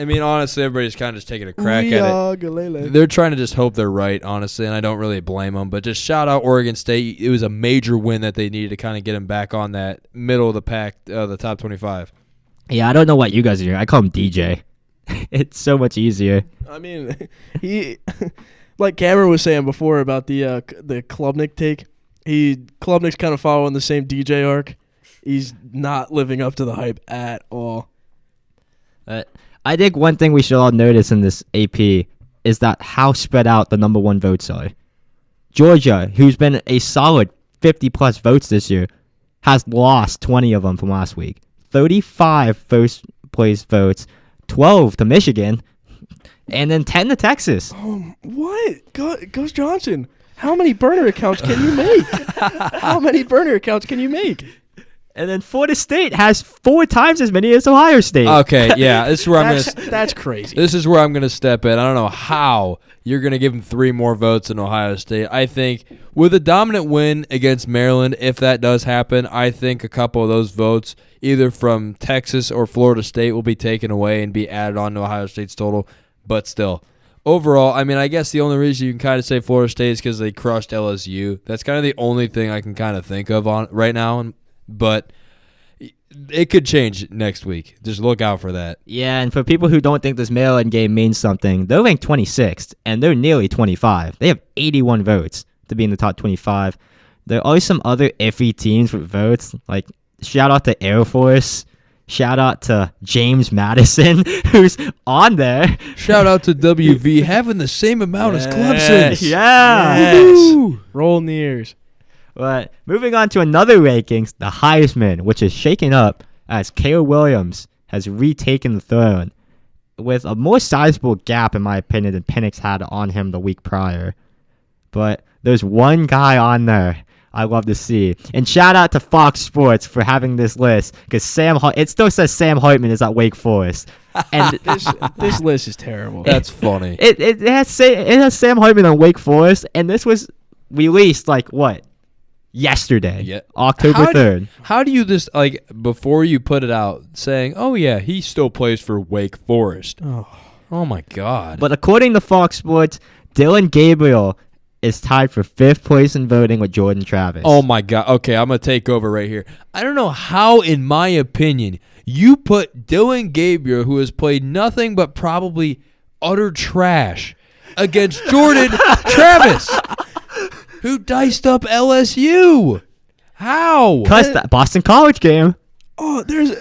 I mean, honestly, everybody's kind of just taking a crack at Uyagalele. it. They're trying to just hope they're right, honestly, and I don't really blame them. But just shout out Oregon State. It was a major win that they needed to kind of get them back on that middle of the pack, the top 25. Yeah, I don't know what you guys are doing. I call him DJ. It's so much easier. I mean, he like Cameron was saying before about the Klubnik take. Klubnik's kind of following the same DJ arc. He's not living up to the hype at all. I think one thing we should all notice in this AP is that how spread out the number one votes are. Georgia, who's been a solid 50-plus votes this year, has lost 20 of them from last week. 35 first-place votes, 12 to Michigan, and then 10 to Texas. What? Ghost Johnson, how many burner accounts can you make? How many burner accounts can you make? And then Florida State has 4 times as many as Ohio State. Okay, yeah, this is where That's crazy. This is where I'm gonna step in. I don't know how you're gonna give them 3 more votes in Ohio State. I think with a dominant win against Maryland, if that does happen, I think a couple of those votes, either from Texas or Florida State, will be taken away and be added on to Ohio State's total. But still, overall, I mean, I guess the only reason you can kind of say Florida State is because they crushed LSU. That's kind of the only thing I can kind of think of on right now. But it could change next week. Just look out for that. Yeah, and for people who don't think this Maryland game means something, they're ranked 26th, and they're nearly 25. They have 81 votes to be in the top 25. There are some other iffy teams with votes, like shout out to Air Force, shout out to James Madison, who's on there. Shout out to WV having the same amount as Clemson. Yeah. Yes. Roll in the ears. But moving on to another rankings, the Heisman, which is shaken up as Caleb Williams has retaken the throne with a more sizable gap, in my opinion, than Penix had on him the week prior. But there's one guy on there I love to see. And shout out to Fox Sports for having this list, because it still says Sam Hartman is at Wake Forest. And this list is terrible. That's funny. It has Sam Hartman on Wake Forest, and this was released like what? yesterday, Yeah. October How do- 3rd. How do you just like before you put it out saying, "Oh yeah, he still plays for Wake Forest"? Oh my God! But according to Fox Sports, Dylan Gabriel is tied for 5th place in voting with Jordan Travis. Oh my God! Okay, I'm gonna take over right here. I don't know how, in my opinion, you put Dylan Gabriel, who has played nothing but probably utter trash, against Jordan Travis, who diced up LSU. How? Because that Boston College game. There's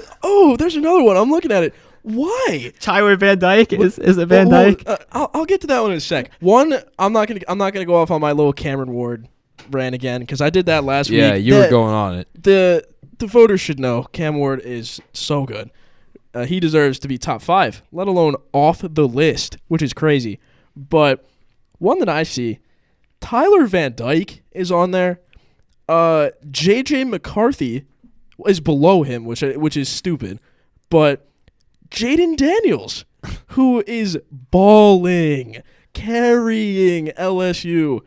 another one. I'm looking at it. Why? Tyler Van Dyke is it Van Dyke? I'll get to that one in a sec. One, I'm not gonna go off on my little Cameron Ward rant again because I did that last week. Yeah, you were going on it. The voters should know Cam Ward is so good. He deserves to be top 5, let alone off the list, which is crazy. But one that I see, Tyler Van Dyke is on there. J.J. McCarthy is below him, which is stupid. But Jaden Daniels, who is balling, carrying LSU,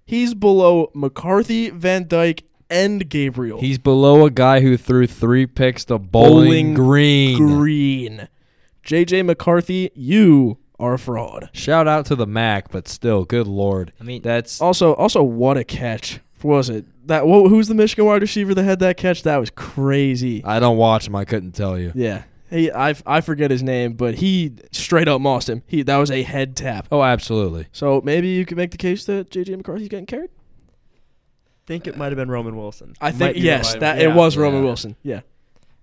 he's below McCarthy, Van Dyke, and Gabriel. He's below a guy who threw 3 picks to Bowling Green. J.J. McCarthy, you are a fraud. Shout out to the MAC, but still, good Lord. I mean, that's Also, what a catch. What was it? Who's the Michigan wide receiver that had that catch? That was crazy. I don't watch him. I couldn't tell you. Yeah. I forget his name, but he straight up mossed him. That was a head tap. Oh, absolutely. So maybe you could make the case that J.J. McCarthy's getting carried? I think it might have been Roman Wilson. I think, Might be yes, Roman. it was Yeah. Roman Wilson. Yeah.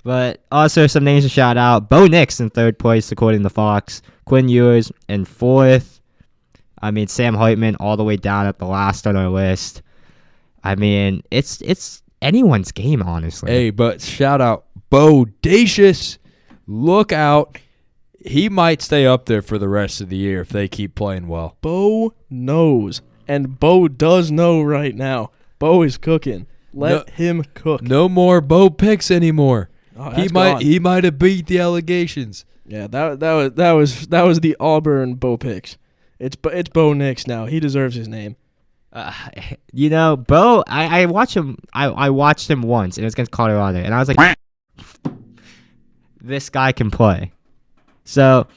but also some names to shout out. Bo Nix in 3rd place according to Fox. Quinn Ewers in 4th. I mean, Sam Hartman all the way down at the last on our list. I mean, it's anyone's game, honestly. Hey, but shout out Bodacious. Look out. He might stay up there for the rest of the year if they keep playing well. Bo knows, and Bo does know right now. Bo is cooking. Let him cook. No more Bo picks anymore. Oh, he that's might gone. he might have beat the allegations. Yeah, that was the Auburn Bo picks. It's Bo Nix now. He deserves his name. Bo, I watch him. I watched him once, and it was against Colorado, and I was like, this guy can play. So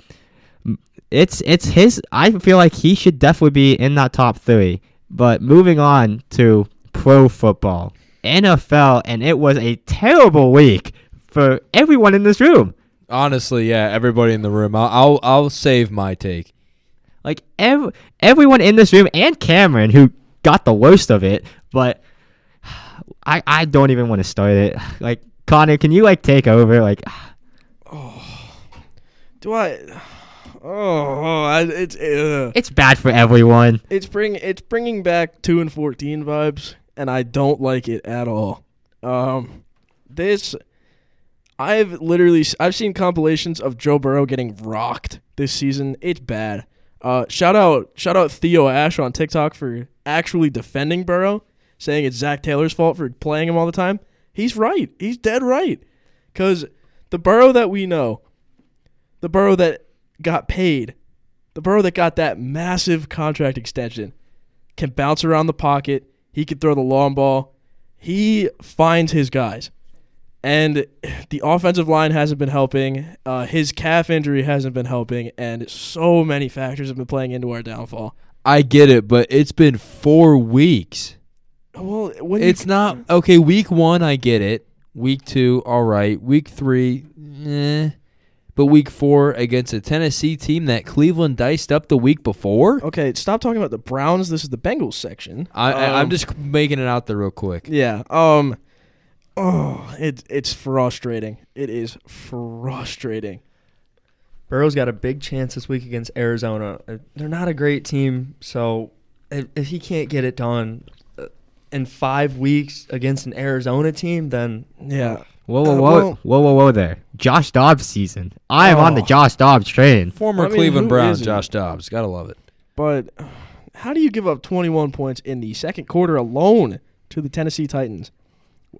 it's his. I feel like he should definitely be in that top 3. But moving on to pro football, NFL, and it was a terrible week for everyone in this room. Honestly, yeah, everybody in the room. I'll save my take. Like everyone in this room and Cameron, who got the worst of it. But I don't even want to start it. Like, Connor, can you take over? Like, Do I? it's bad for everyone. It's bringing back 2-14 vibes, and I don't like it at all. I've seen compilations of Joe Burrow getting rocked this season. It's bad. Shout out Theo Ash on TikTok for actually defending Burrow, saying it's Zach Taylor's fault for playing him all the time. He's right. He's dead right. Because the Burrow that we know, the Burrow that got paid, the Burrow that got that massive contract extension, can bounce around the pocket. He can throw the long ball. He finds his guys. And the offensive line hasn't been helping. His calf injury hasn't been helping. And so many factors have been playing into our downfall. I get it, but it's been 4 weeks. Well, It's not okay. Week 1, I get it. Week 2, all right. Week 3, But week 4 against a Tennessee team that Cleveland diced up the week before? Okay, stop talking about the Browns. This is the Bengals section. I'm just making it out there real quick. Yeah. It's frustrating. It is frustrating. Burrow's got a big chance this week against Arizona. They're not a great team, so if he can't get it done in 5 weeks against an Arizona team, then Yeah. Whoa there. Josh Dobbs season. I am on the Josh Dobbs train. Former I mean, Cleveland who Browns, isn't? Josh Dobbs. Gotta love it. But how do you give up 21 points in the second quarter alone to the Tennessee Titans?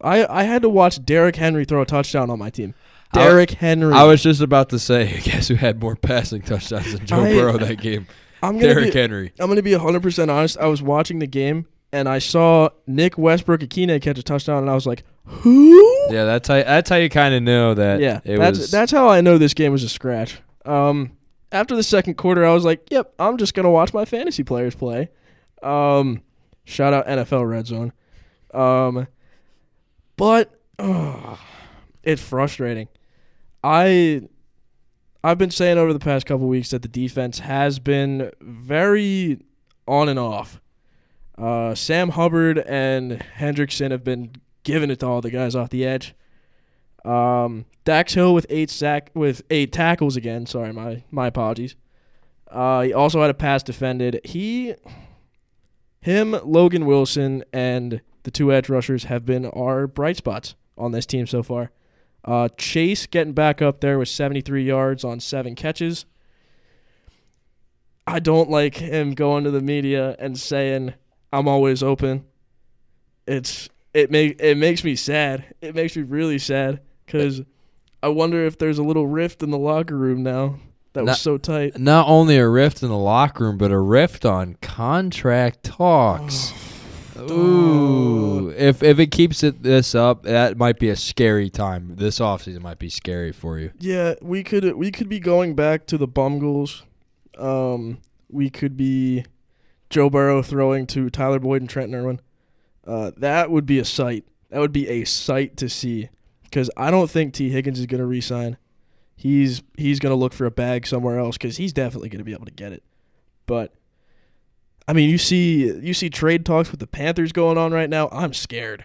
I had to watch Derrick Henry throw a touchdown on my team. Derrick Henry. I was just about to say, guess who had more passing touchdowns than Joe Burrow that game? Derrick Henry. I'm going to be 100% honest. I was watching the game, and I saw Nick Westbrook-Akine catch a touchdown, and I was like, who? Yeah, that's how you kind of know that. Yeah, it that's was. that's how I know this game was a scratch. After the second quarter, I was like, yep, I'm just gonna watch my fantasy players play. Shout out NFL Red Zone. But it's frustrating. I've been saying over the past couple weeks that the defense has been very on and off. Sam Hubbard and Hendrickson have been giving it to all the guys off the edge. Dax Hill with 8 tackles again. Sorry, my apologies. He also had a pass defended. Him, Logan Wilson, and the 2 edge rushers have been our bright spots on this team so far. Chase getting back up there with 73 yards on 7 catches. I don't like him going to the media and saying, I'm always open. It makes me sad. It makes me really sad because I wonder if there's a little rift in the locker room now that was so tight. Not only a rift in the locker room, but a rift on contract talks. Ooh, if it keeps this up, that might be a scary time. This offseason might be scary for you. Yeah, we could be going back to the Bungles. We could be Joe Burrow throwing to Tyler Boyd and Trenton Irwin. That would be a sight. That would be a sight to see because I don't think T. Higgins is going to re-sign. He's going to look for a bag somewhere else because he's definitely going to be able to get it. But I mean, you see trade talks with the Panthers going on right now. I'm scared.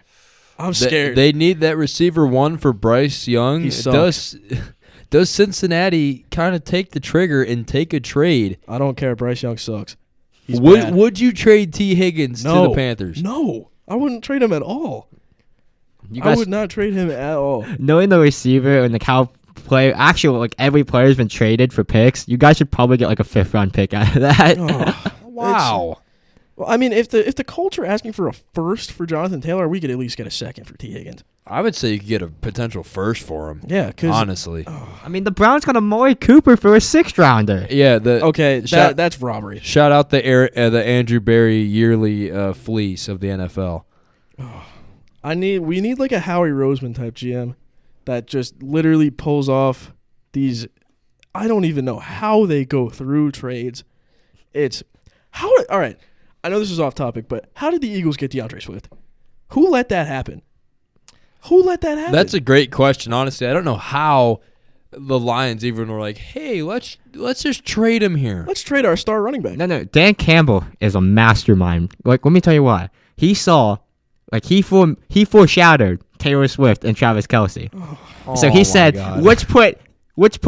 They need that receiver 1 for Bryce Young. He sucks. Does Cincinnati kind of take the trigger and take a trade? I don't care. Bryce Young sucks. He's bad. Would you trade T. Higgins to the Panthers? No, I wouldn't trade him at all. I would not trade him at all. Knowing the receiver and how player, actually, like every player's been traded for picks, you guys should probably get like a 5th-round pick out of that. Wow. Well, I mean, if the Colts are asking for a 1st for Jonathan Taylor, we could at least get a 2nd for T. Higgins. I would say you could get a potential 1st for him. Yeah, because honestly, I mean, the Browns got Amari Cooper for a 6th-rounder. Yeah. That's robbery. Shout out the Andrew Berry yearly fleece of the NFL. We need like a Howie Roseman type GM that just literally pulls off these. I don't even know how they go through trades. All right. I know this is off topic, but how did the Eagles get DeAndre Swift? Who let that happen? That's a great question. Honestly, I don't know how the Lions even were like, "Hey, let's just trade him here. Let's trade our star running back." No. Dan Campbell is a mastermind. Like, let me tell you why. He saw, like, he foreshadowed Taylor Swift and Travis Kelce. So he said, let's put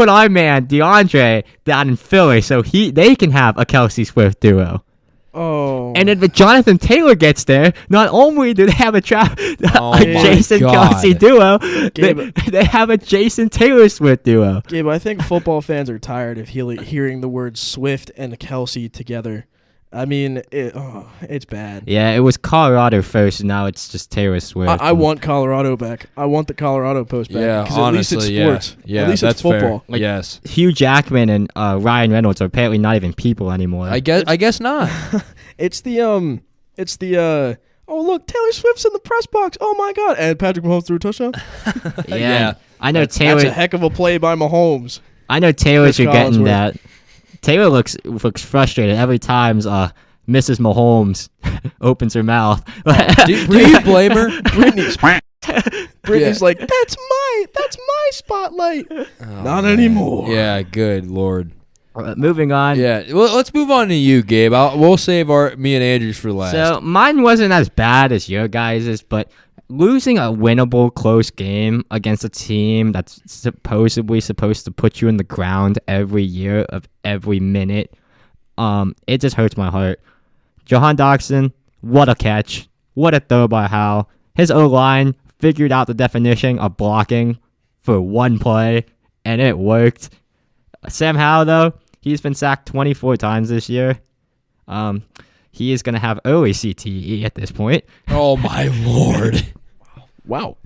our man DeAndre down in Philly so they can have a Kelce Swift duo. Oh. And if Jonathan Taylor gets there, not only do they have a Jason Kelce duo, they have a Jason Taylor Swift duo. Gabe, I think football fans are tired of hearing the words Swift and Kelce together. I mean, it's bad. Yeah, it was Colorado first, and now it's just Taylor Swift. I want Colorado back. I want the Colorado Post back. Yeah, because honestly, at least it's sports. Yeah, at least that's it's football. fair. Like, yes. Hugh Jackman and Ryan Reynolds are apparently not even people anymore. I guess not. It's the oh look, Taylor Swift's in the press box. Oh my god! And Patrick Mahomes threw a touchdown. Yeah. I know Taylor. That's a heck of a play by Mahomes. I know Taylor's Chris getting Collinsworth. that. Taylor looks frustrated every time Mrs. Mahomes opens her mouth. do you blame her? Brittany's like, that's my spotlight. Not anymore. Yeah, good Lord. Moving on. Yeah, well, let's move on to you, Gabe. We'll save me and Andrew's for last. So mine wasn't as bad as your guys's, but losing a winnable close game against a team that's supposedly supposed to put you in the ground every year of every minute, it just hurts my heart. Jahan Dotson, what a catch. What a throw by Howell. His O-line figured out the definition of blocking for one play, and it worked. Sam Howell, though, he's been sacked 24 times this year. He is going to have early CTE at this point. Oh, my Lord. Wow.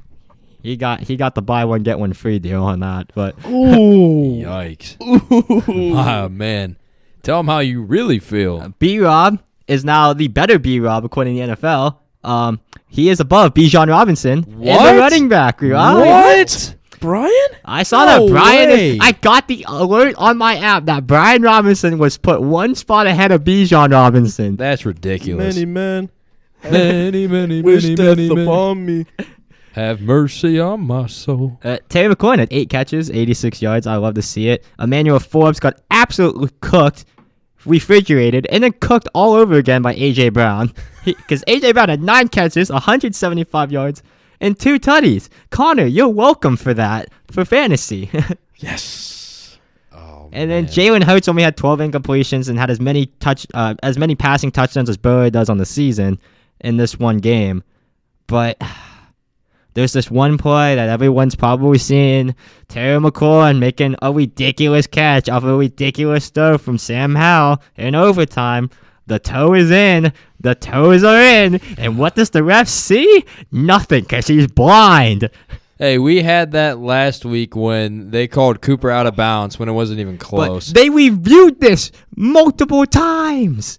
He got the buy one, get one free deal on that. But Yikes. Oh, man. Tell him how you really feel. B-Rob is now the better B-Rob according to the NFL. He is above Bijan Robinson in the running back. What? Brian? I saw No that Brian. way. I got the alert on my app that Brian Robinson was put one spot ahead of Bijan Robinson. That's ridiculous. Many men Many, wish death many. upon me. Have mercy on my soul. Terry McLaurin had 8 catches, 86 yards. I love to see it. Emmanuel Forbes got absolutely cooked, refrigerated, and then cooked all over again by A.J. Brown. Because A.J. Brown had 9 catches, 175 yards, and 2 tutties. Connor, you're welcome for that, for fantasy. Yes. Oh, And then Jalen Hurts only had 12 incompletions and had as many passing touchdowns as Burrow does on the season in this one game. But there's this one play that everyone's probably seen. Terry McLaurin making a ridiculous catch off a ridiculous throw from Sam Howell in overtime. The toe is in. The toes are in. And what does the ref see? Nothing, because he's blind. Hey, we had that last week when they called Cooper out of bounds when it wasn't even close. But they reviewed this multiple times.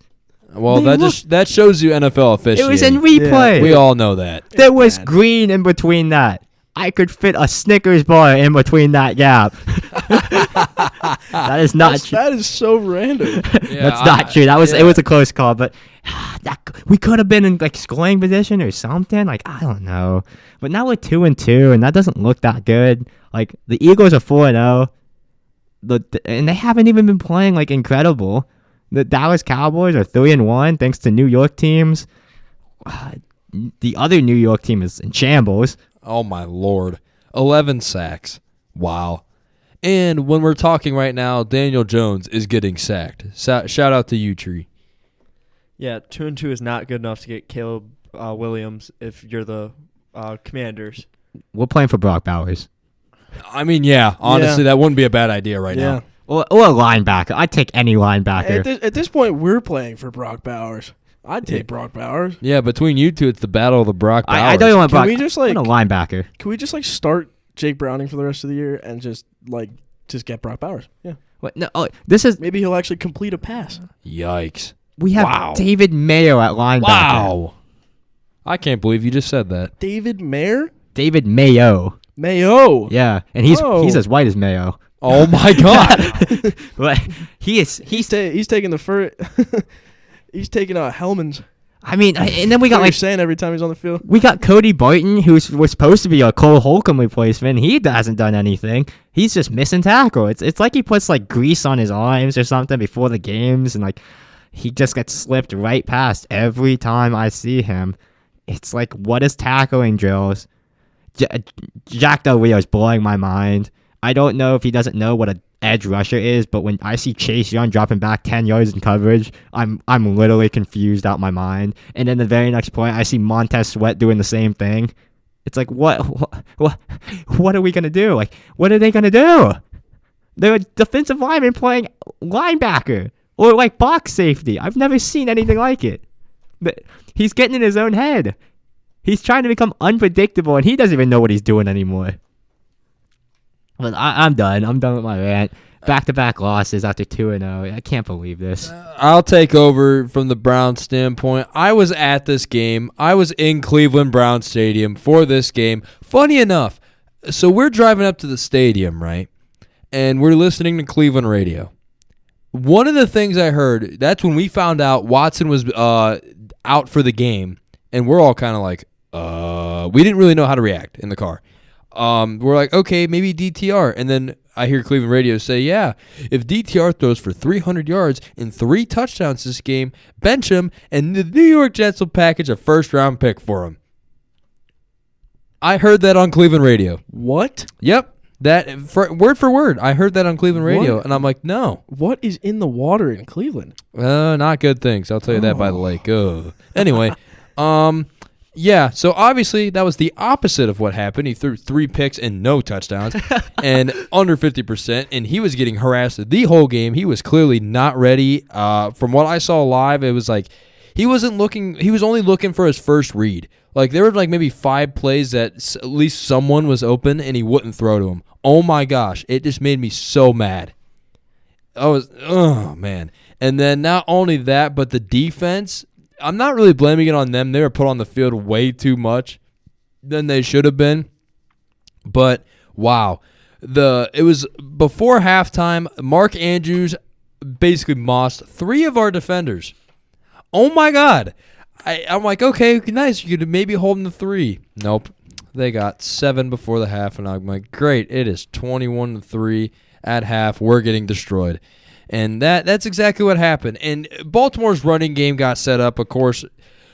Well, they that shows you NFL officiating. It was in replay. We all know that. There was bad. green in between that. I could fit a Snickers bar in between that gap. That is not true. That is so random. Yeah, That's not true. It was a close call, but we could have been in like scoring position or something. Like, I don't know. But now we're 2-2, and that doesn't look that good. Like, the Eagles are 4-0, and they haven't even been playing like incredible. The Dallas Cowboys are 3-1 thanks to New York teams. The other New York team is in shambles. Oh, my Lord. 11 sacks. Wow. And when we're talking right now, Daniel Jones is getting sacked. Shout out to you, Tree. Yeah, 2-2 is not good enough to get Caleb Williams if you're the Commanders. We're playing for Brock Bowers. I mean, yeah, honestly, that wouldn't be a bad idea right now. Or a linebacker. I'd take any linebacker. At this point, we're playing for Brock Bowers. I'd take Brock Bowers. Yeah, between you two, it's the battle of the Brock Bowers. I don't even want Can Brock. we just, I want a linebacker. Can we just start Jake Browning for the rest of the year and just get Brock Bowers? Yeah. What? No, this is. Maybe he'll actually complete a pass. Yikes. We have Wow. David Mayo at linebacker. Wow. I can't believe you just said that. David Mayer? David Mayo. Mayo. Yeah, and he's as white as Mayo. Oh, my God. But he's taking the he's taking Hellman's. I mean, and then we got What you're saying every time he's on the field. we got Cody Barton, who was supposed to be a Cole Holcomb replacement. He hasn't done anything. He's just missing tackle. It's like he puts like grease on his arms or something before the games, and like he just gets slipped right past every time I see him. It's like, what is tackling drills? Jack Del Rio is blowing my mind. I don't know if he doesn't know what an edge rusher is, but when I see Chase Young dropping back 10 yards in coverage, I'm literally confused out my mind. And then the very next play, I see Montez Sweat doing the same thing. It's like, what are we gonna do? Like, what are they gonna do? They're a defensive lineman playing linebacker or like box safety. I've never seen anything like it. But he's getting in his own head. He's trying to become unpredictable, and he doesn't even know what he's doing anymore. But I'm done. I'm done with my rant. Back-to-back losses after 2-0. I can't believe this. I'll take over from the Browns standpoint. I was at this game. I was in Cleveland Brown Stadium for this game. Funny enough, so we're driving up to the stadium, right? And we're listening to Cleveland radio. One of the things I heard, that's when we found out Watson was out for the game. And we're all kind of like, we didn't really know how to react in the car. We're like, okay, maybe DTR. And then I hear Cleveland radio say, yeah, if DTR throws for 300 yards and 3 touchdowns this game, bench him, and the New York Jets will package a first-round pick for him. I heard that on Cleveland radio. What? Yep. Word for word. I heard that on Cleveland radio, What? and I'm like, no. What is in the water in Cleveland? Not good things. I'll tell you that by the lake. Anyway, yeah, so obviously that was the opposite of what happened. He threw 3 picks and no touchdowns and under 50%, and he was getting harassed the whole game. He was clearly not ready. From what I saw live, it was like he was only looking for his first read. Like there were like maybe 5 plays that at least someone was open and he wouldn't throw to him. Oh my gosh, it just made me so mad. oh man. And then not only that, but the defense, I'm not really blaming it on them. They were put on the field way too much than they should have been. But wow. It was before halftime, Mark Andrews basically mossed 3 of our defenders. Oh my God. I'm like, okay, nice. You could maybe hold them to 3. Nope. They got 7 before the half, and I'm like, great. It is 21-3 at half. We're getting destroyed. And that's exactly what happened. And Baltimore's running game got set up. Of course,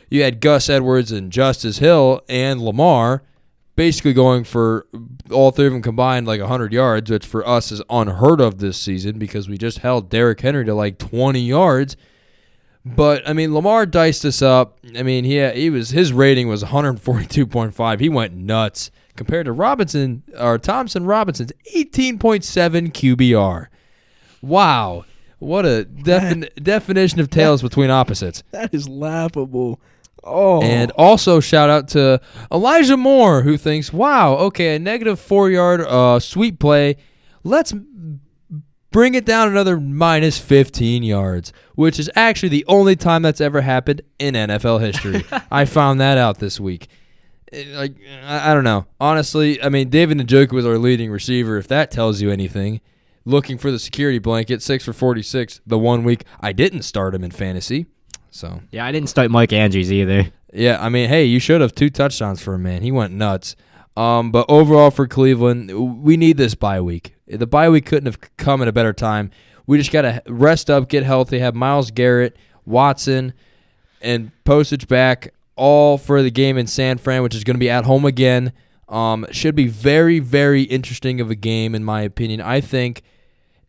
you had Gus Edwards and Justice Hill and Lamar basically going for all 3 of them combined like 100 yards, which for us is unheard of this season because we just held Derrick Henry to like 20 yards. But, I mean, Lamar diced us up. I mean, his rating was 142.5. He went nuts compared to Thompson Robinson's 18.7 QBR. Wow. What a definition of tales between opposites. That is laughable. Oh. And also shout out to Elijah Moore, who thinks, wow, okay, a negative 4-yard sweep play. Let's bring it down another minus 15 yards, which is actually the only time that's ever happened in NFL history. I found that out this week. Like, I don't know. Honestly, I mean, David Njoku was our leading receiver, if that tells you anything. Looking for the security blanket, 6 for 46 the 1 week I didn't start him in fantasy. So Yeah, I didn't start Mike Andrews either. yeah, I mean, hey, you should have 2 touchdowns for him, man. He went nuts. But overall for Cleveland, we need this bye week. The bye week couldn't have come at a better time. We just got to rest up, get healthy, have Myles Garrett, Watson, and Postage back all for the game in San Fran, which is going to be at home again. Should be very, very interesting of a game, in my opinion. I think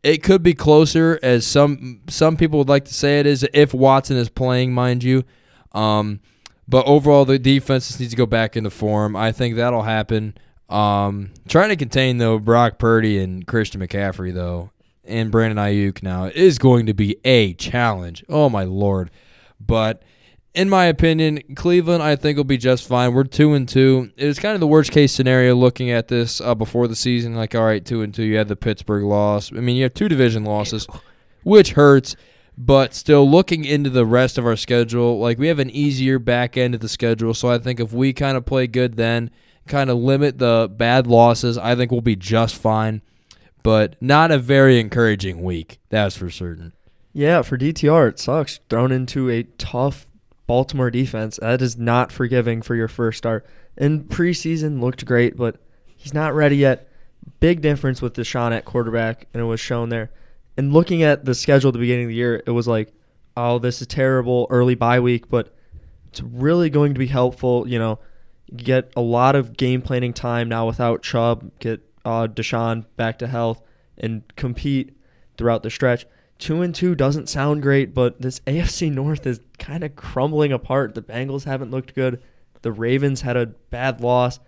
it could be closer, as some people would like to say it is, if Watson is playing, mind you. But overall, the defense just needs to go back into form. I think that'll happen. Trying to contain, though, Brock Purdy and Christian McCaffrey, though, and Brandon Ayuk now is going to be a challenge. Oh, my Lord. But in my opinion, Cleveland, I think, will be just fine. We're 2-2. It was kind of the worst-case scenario looking at this before the season. Like, all right, 2-2. You had the Pittsburgh loss. I mean, you have 2 division losses, which hurts. But still, looking into the rest of our schedule, like, we have an easier back end of the schedule. So I think if we kind of play good then, kind of limit the bad losses, I think we'll be just fine. But not a very encouraging week, that's for certain. Yeah, for DTR, it sucks. Thrown into a tough Baltimore defense. That is not forgiving for your first start. In preseason, looked great, but he's not ready yet. Big difference with Deshone at quarterback, and it was shown there. And looking at the schedule at the beginning of the year, it was like, oh, this is terrible, early bye week, but it's really going to be helpful. You know, get a lot of game planning time now without Chubb, get Deshone back to health, and compete throughout the stretch. 2-2 doesn't sound great, but this AFC North is kind of crumbling apart. The Bengals haven't looked good. The Ravens had a bad loss.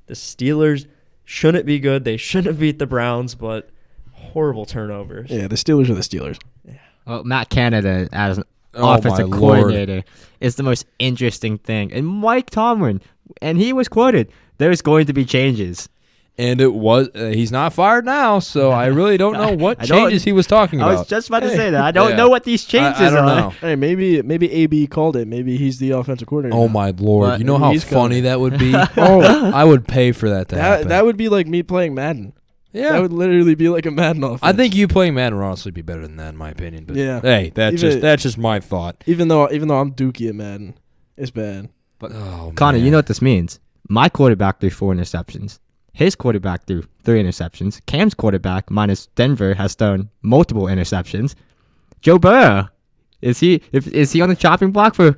The Steelers shouldn't be good. They shouldn't have beat the Browns, but horrible turnovers. Yeah, the Steelers are the Steelers. Yeah. Well, Matt Canada as an Oh, offensive my coordinator is the most interesting thing. And Mike Tomlin, and he was quoted, there's going to be changes. And it was he's not fired now, so I really don't know what changes he was talking about. I was just about to say that. I don't know what these changes I don't are. know. Hey, maybe AB called it. Maybe he's the offensive coordinator. Oh, now. my Lord. But you know how he's funny coming. that would be? I would pay for that to happen. That would be like me playing Madden. Yeah. That would literally be like a Madden offense. I think you playing Madden would honestly be better than that, in my opinion. But Yeah. hey, that's just my thought. even though I'm dookie at Madden, it's bad. Oh, Connor, man. you know what this means. My quarterback threw 4 interceptions. His quarterback threw 3 interceptions. Cam's quarterback, minus Denver, has thrown multiple interceptions. Joe Burrow, is he on the chopping block for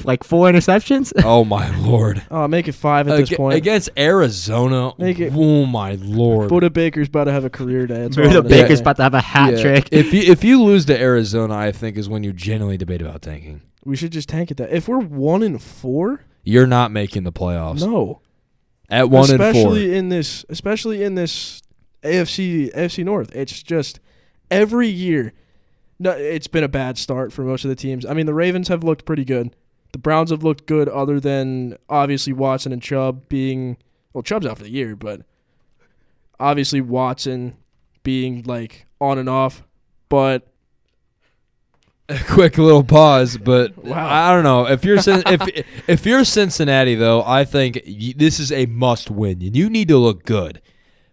like 4 interceptions? Oh, my Lord. Oh, make it 5 at this point. Against Arizona. Make it- Oh, my Lord. Buda Baker's about to have a career day. That's all Buda I'm gonna Baker's say. about to have a hat Yeah. trick. If you lose to Arizona, I think is when you genuinely debate about tanking. We should just tank it. That if we're 1-4, You're not making the playoffs. no. At 1-4. Especially in this AFC North. It's just every year. No, it's been a bad start for most of the teams. I mean, the Ravens have looked pretty good. The Browns have looked good, other than obviously Watson and Chubb being Chubb's out for the year, but obviously Watson being like on and off. but A quick little pause, but Wow. I don't know if you're if you're Cincinnati though. I think this is a must win. You need to look good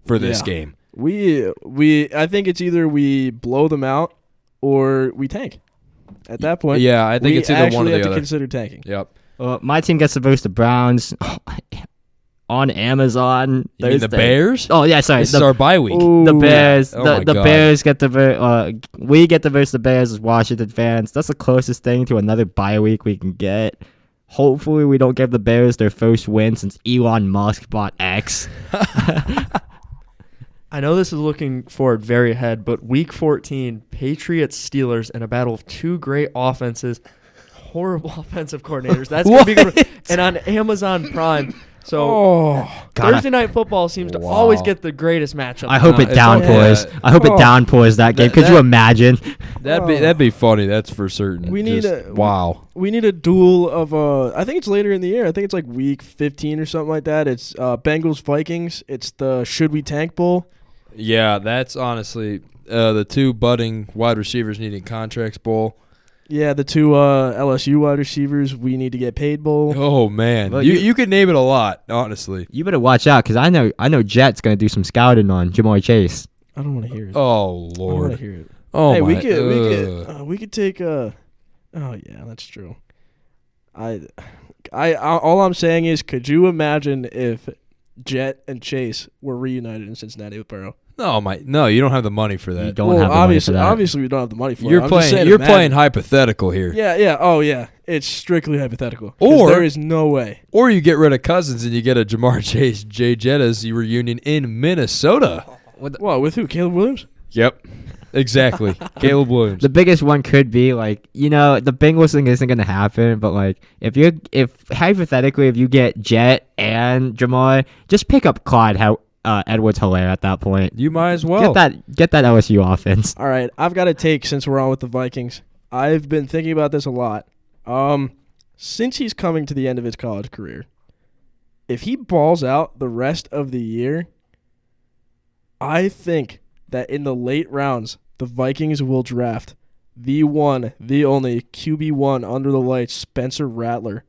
for this Yeah. game. I think it's either we blow them out or we tank. At that point, Yeah, I think we it's either one actually or have the to other. consider tanking. Yep. My team gets to versus the Browns on Amazon You mean the Thursday. Bears? Oh yeah, sorry. This is our bye week. The Ooh. Bears, Oh my the God. Bears get the we get to versus the Bears as Washington fans. That's the closest thing to another bye week we can get. Hopefully, we don't give the Bears their first win since Elon Musk bought X. I know this is looking forward very ahead, but Week 14, Patriots-Steelers in a battle of two great offenses, horrible offensive coordinators. That's going to be good. And on Amazon Prime. So God, Thursday Night Football seems to Wow. always get the greatest matchup. I hope it it's- downpours. yeah. I hope it Oh. downpours that game. Could you that- imagine? That'd be funny. That's for certain. We need Just- a- wow. We need a duel of I think it's later in the year. I think it's like week 15 or something like that. It's Bengals Vikings. It's the Should We Tank Bowl. Yeah, that's honestly the two budding wide receivers needing contracts bowl. Yeah, the two LSU wide receivers we need to get paid bowl. Oh man, Well, you could name it a lot, honestly. You better watch out because I know Jet's gonna do some scouting on Jamar Chase. I don't want to hear it. Oh I don't want to Lord. hear it. Oh hey, my. we could take oh yeah, that's true. I all I'm saying is, could you imagine if Jet and Chase were reunited in Cincinnati with Burrow? No, you don't have the money for You that. don't have the money for that. Obviously we don't have the money for it. You're I'm just saying, You're imagine. playing hypothetical here. Yeah. Oh, yeah. It's strictly hypothetical. 'Cause Or- there is no way. Or you get rid of Cousins and you get a Jamar Chase, Jay Jettas reunion in Minnesota. What, with who? Caleb Williams? Yep, exactly. Caleb Williams. The biggest one could be the Bengals thing isn't gonna happen, but if hypothetically if you get Jet and Jamar, just pick up Clyde Edwards-Helaire at that point. You might as well. Get that LSU offense. All right. I've got a take since we're on with the Vikings. I've been thinking about this a lot. Since he's coming to the end of his college career, if he balls out the rest of the year, I think that in the late rounds, the Vikings will draft the one, the only QB1 under the lights, Spencer Rattler.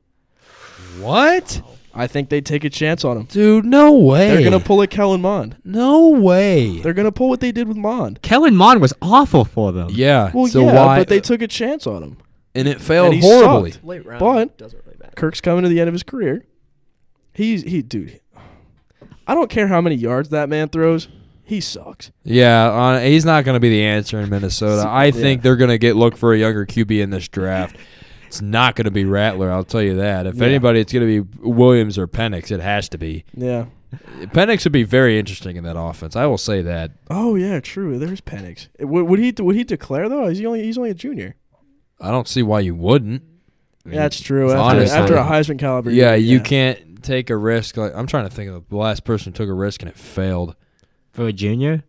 What? I think they take a chance on him. Dude, no way. They're going to pull a Kellen Mond. No way. They're going to pull what they did with Mond. Kellen Mond was awful for them. Yeah. Well, so yeah, why? but they took a chance on him. and it failed and he horribly. sucked. Late round But doesn't really matter. Kirk's coming to the end of his career. Dude, I don't care how many yards that man throws. He sucks. Yeah, he's not going to be the answer in Minnesota. I think they're going to look for a younger QB in this draft. It's not going to be Rattler, I'll tell you that. If Yeah. anybody, it's going to be Williams or Penix. It has to be. Yeah. Penix would be very interesting in that offense. I will say that. Oh yeah, true. There's Penix. Would he declare though? He's only a junior. I don't see why you wouldn't. I mean, That's true. honestly. After a Heisman caliber. Yeah, year, you can't take a risk. Like, I'm trying to think of the last person who took a risk and it failed. For a junior?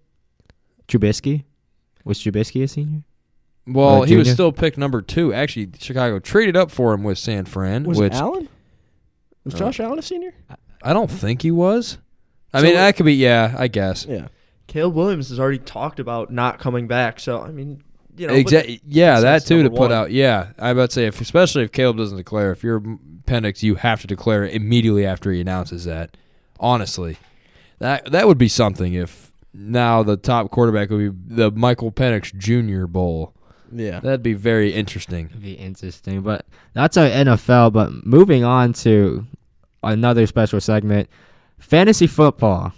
Trubisky? Was Trubisky a senior? Well, he was junior? still picked number 2. Actually, Chicago traded up for him with San Fran, Was which it Allen? Was Josh Allen a senior? I don't think he was. I So mean, it- that could be, yeah, I guess. Yeah. Caleb Williams has already talked about not coming back. So, I mean, you know. Exactly. Yeah, that's that too to number put one. out. Yeah, I about to say, especially if Caleb doesn't declare, if you're Penix, you have to declare it immediately after he announces that. Honestly, that would be something if now the top quarterback would be the Michael Penix Jr. Bowl. Yeah. That'd be very interesting. It'd be interesting. But that's our NFL. But moving on to another special segment, fantasy football.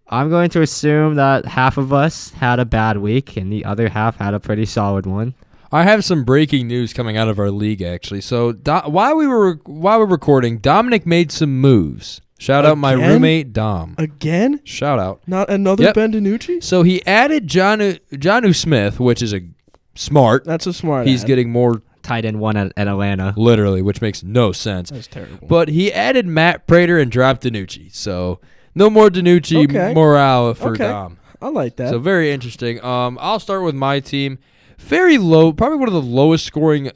I'm going to assume that half of us had a bad week and the other half had a pretty solid one. I have some breaking news coming out of our league, actually. So while we're recording, Dominic made some moves. Shout out my Again? roommate Dom. Again? Shout out. Not another Yep. Ben DiNucci? So he added Jonnu Smith, which is a smart. That's a smart. He's ad. getting more Tight end one at Atlanta. literally, which makes no sense. That's terrible. But he added Matt Prater and dropped DiNucci. So no more DiNucci Okay. morale for Okay. Dom. I like that. So very interesting. I'll start with my team. Very low, probably one of the lowest scoring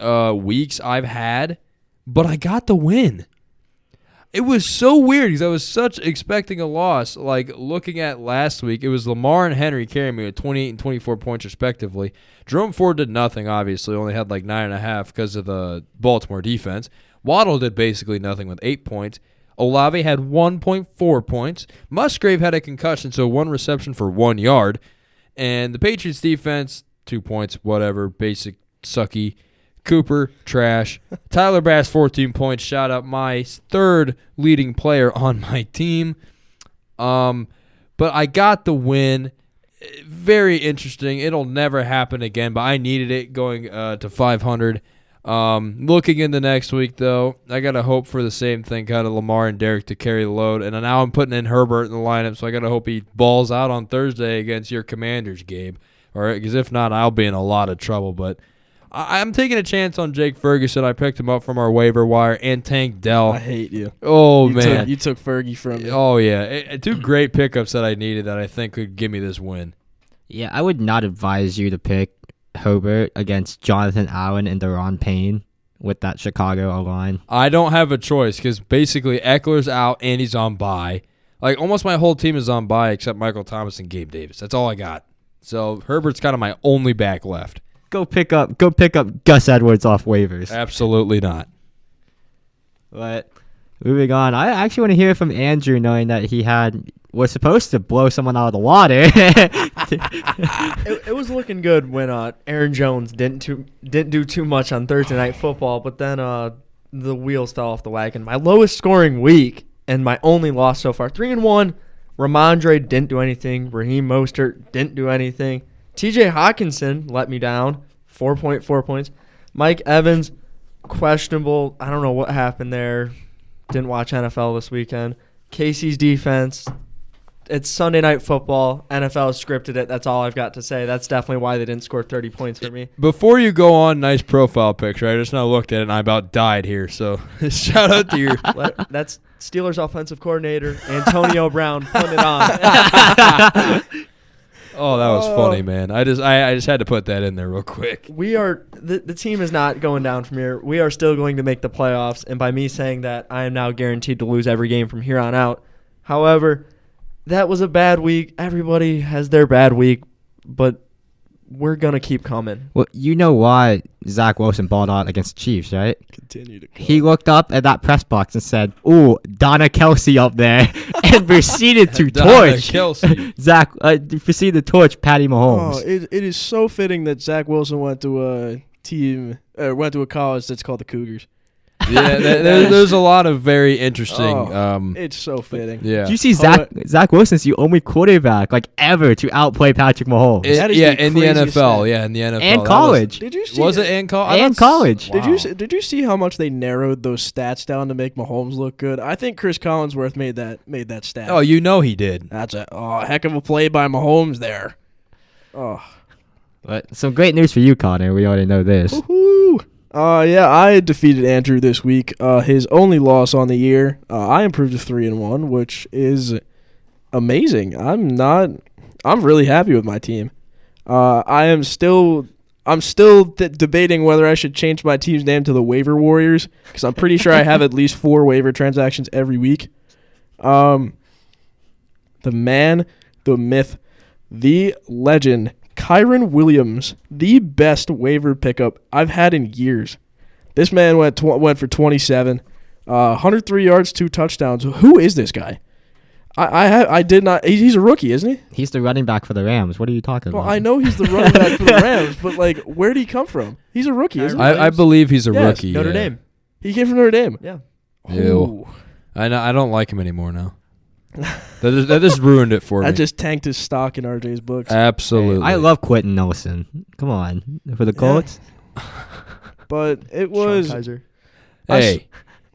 weeks I've had, but I got the win. It was so weird because I was such expecting a loss. Like, looking at last week, it was Lamar and Henry carrying me with 28 and 24 points respectively. Jerome Ford did nothing, obviously. Only had like 9.5 because of the Baltimore defense. Waddle did basically nothing with 8 points. Olave had 1.4 points. Musgrave had a concussion, so 1 reception for 1 yard. And the Patriots defense, 2 points, whatever, basic, sucky. Cooper, trash. Tyler Bass, 14 points. Shout out my third leading player on my team. But I got the win. Very interesting. It'll never happen again, but I needed it going to 500. Looking into next week, though, I got to hope for the same thing, kind of Lamar and Derek to carry the load. And now I'm putting in Herbert in the lineup, so I got to hope he balls out on Thursday against your Commanders, Gabe. Because if not, I'll be in a lot of trouble. But I'm taking a chance on Jake Ferguson. I picked him up from our waiver wire, and Tank Dell. I hate you. Oh, man. You took Fergie from me. Oh, yeah. 2 great pickups that I needed that I think could give me this win. Yeah, I would not advise you to pick Herbert against Jonathan Allen and Deron Payne with that Chicago O-line. I don't have a choice because basically Eckler's out and he's on bye. Like, almost my whole team is on bye except Michael Thomas and Gabe Davis. That's all I got. So Herbert's kind of my only back left. Go pick up Gus Edwards off waivers. Absolutely not. But moving on, I actually want to hear from Andrew, knowing that he was supposed to blow someone out of the water. It was looking good when Aaron Jones didn't do too much on Thursday Night Football, but then the wheels fell off the wagon. My lowest scoring week and my only loss so far, 3-1. Ramondre didn't do anything. Raheem Mostert didn't do anything. T.J. Hawkinson let me down, 4.4 points. Mike Evans, questionable. I don't know what happened there. Didn't watch NFL this weekend. Casey's defense. It's Sunday Night Football. NFL scripted it. That's all I've got to say. That's definitely why they didn't score 30 points for me. Before you go on, nice profile picture. I just now looked at it and I about died here. So shout out to your. That's Steelers offensive coordinator Antonio Brown putting it on. Oh, that was funny, man. I just had to put that in there real quick. We are the team is not going down from here. We are still going to make the playoffs, and by me saying that, I am now guaranteed to lose every game from here on out. However, that was a bad week. Everybody has their bad week, but we're gonna keep coming. Well, you know why Zach Wilson balled out against the Chiefs, right? Continue to. He looked up at that press box and said, "Ooh, Donna Kelsey up there," and proceeded to torch Kelsey. proceeded to torch Patty Mahomes. Oh, it is so fitting that Zach Wilson went to a college that's called the Cougars. Yeah, there's a lot of very interesting. It's so fitting. Yeah. Did you see Zach Wilson's the only quarterback ever to outplay Patrick Mahomes? That is in the craziest NFL. stat. Yeah, in the NFL. And college. Did you see? Was it in college? And college. Wow. Did you see how much they narrowed those stats down to make Mahomes look good? I think Chris Collinsworth made that stat. Oh, you know he did. That's a heck of a play by Mahomes there. Oh. But some great news for you, Connor. We already know this. Woohoo! Yeah, I defeated Andrew this week. His only loss on the year. I improved to 3-1, which is amazing. I'm really happy with my team. I'm still debating whether I should change my team's name to the Waiver Warriors because I'm pretty sure I have at least 4 waiver transactions every week. The man, the myth, the legend, Kyron Williams, the best waiver pickup I've had in years. This man went for 27, 103 yards, 2 touchdowns. Who is this guy? I did not. He's a rookie, isn't he? He's the running back for the Rams. What are you talking Well, about? I know he's the running back for the Rams, but like, where did he come from? He's a rookie, isn't he? I believe he's a Yes, rookie. Notre yeah. Dame. He came from Notre Dame. Yeah. Ew. Ooh. I know. I don't like him anymore now. That just ruined it for me. I just tanked his stock in RJ's books. Absolutely. I love Quentin Nelson. Come on. For the Colts? But it was. Deshone Kizer.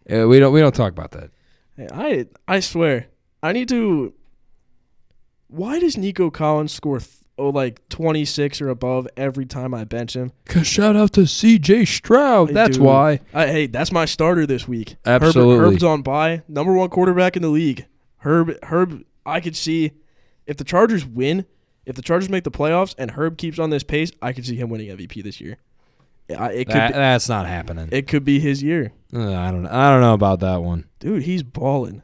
Hey, we don't talk about that. Hey, I swear, I need to. Why does Nico Collins score like 26 or above every time I bench him? Cause shout out to C.J. Stroud. That's Dude, why. Hey, that's my starter this week. Absolutely. Herb's on bye. Number 1 quarterback in the league. Herb. I could see if the Chargers win, if the Chargers make the playoffs, and Herb keeps on this pace, I could see him winning MVP this year. That's not happening. It could be his year. I don't know about that one. Dude, he's balling.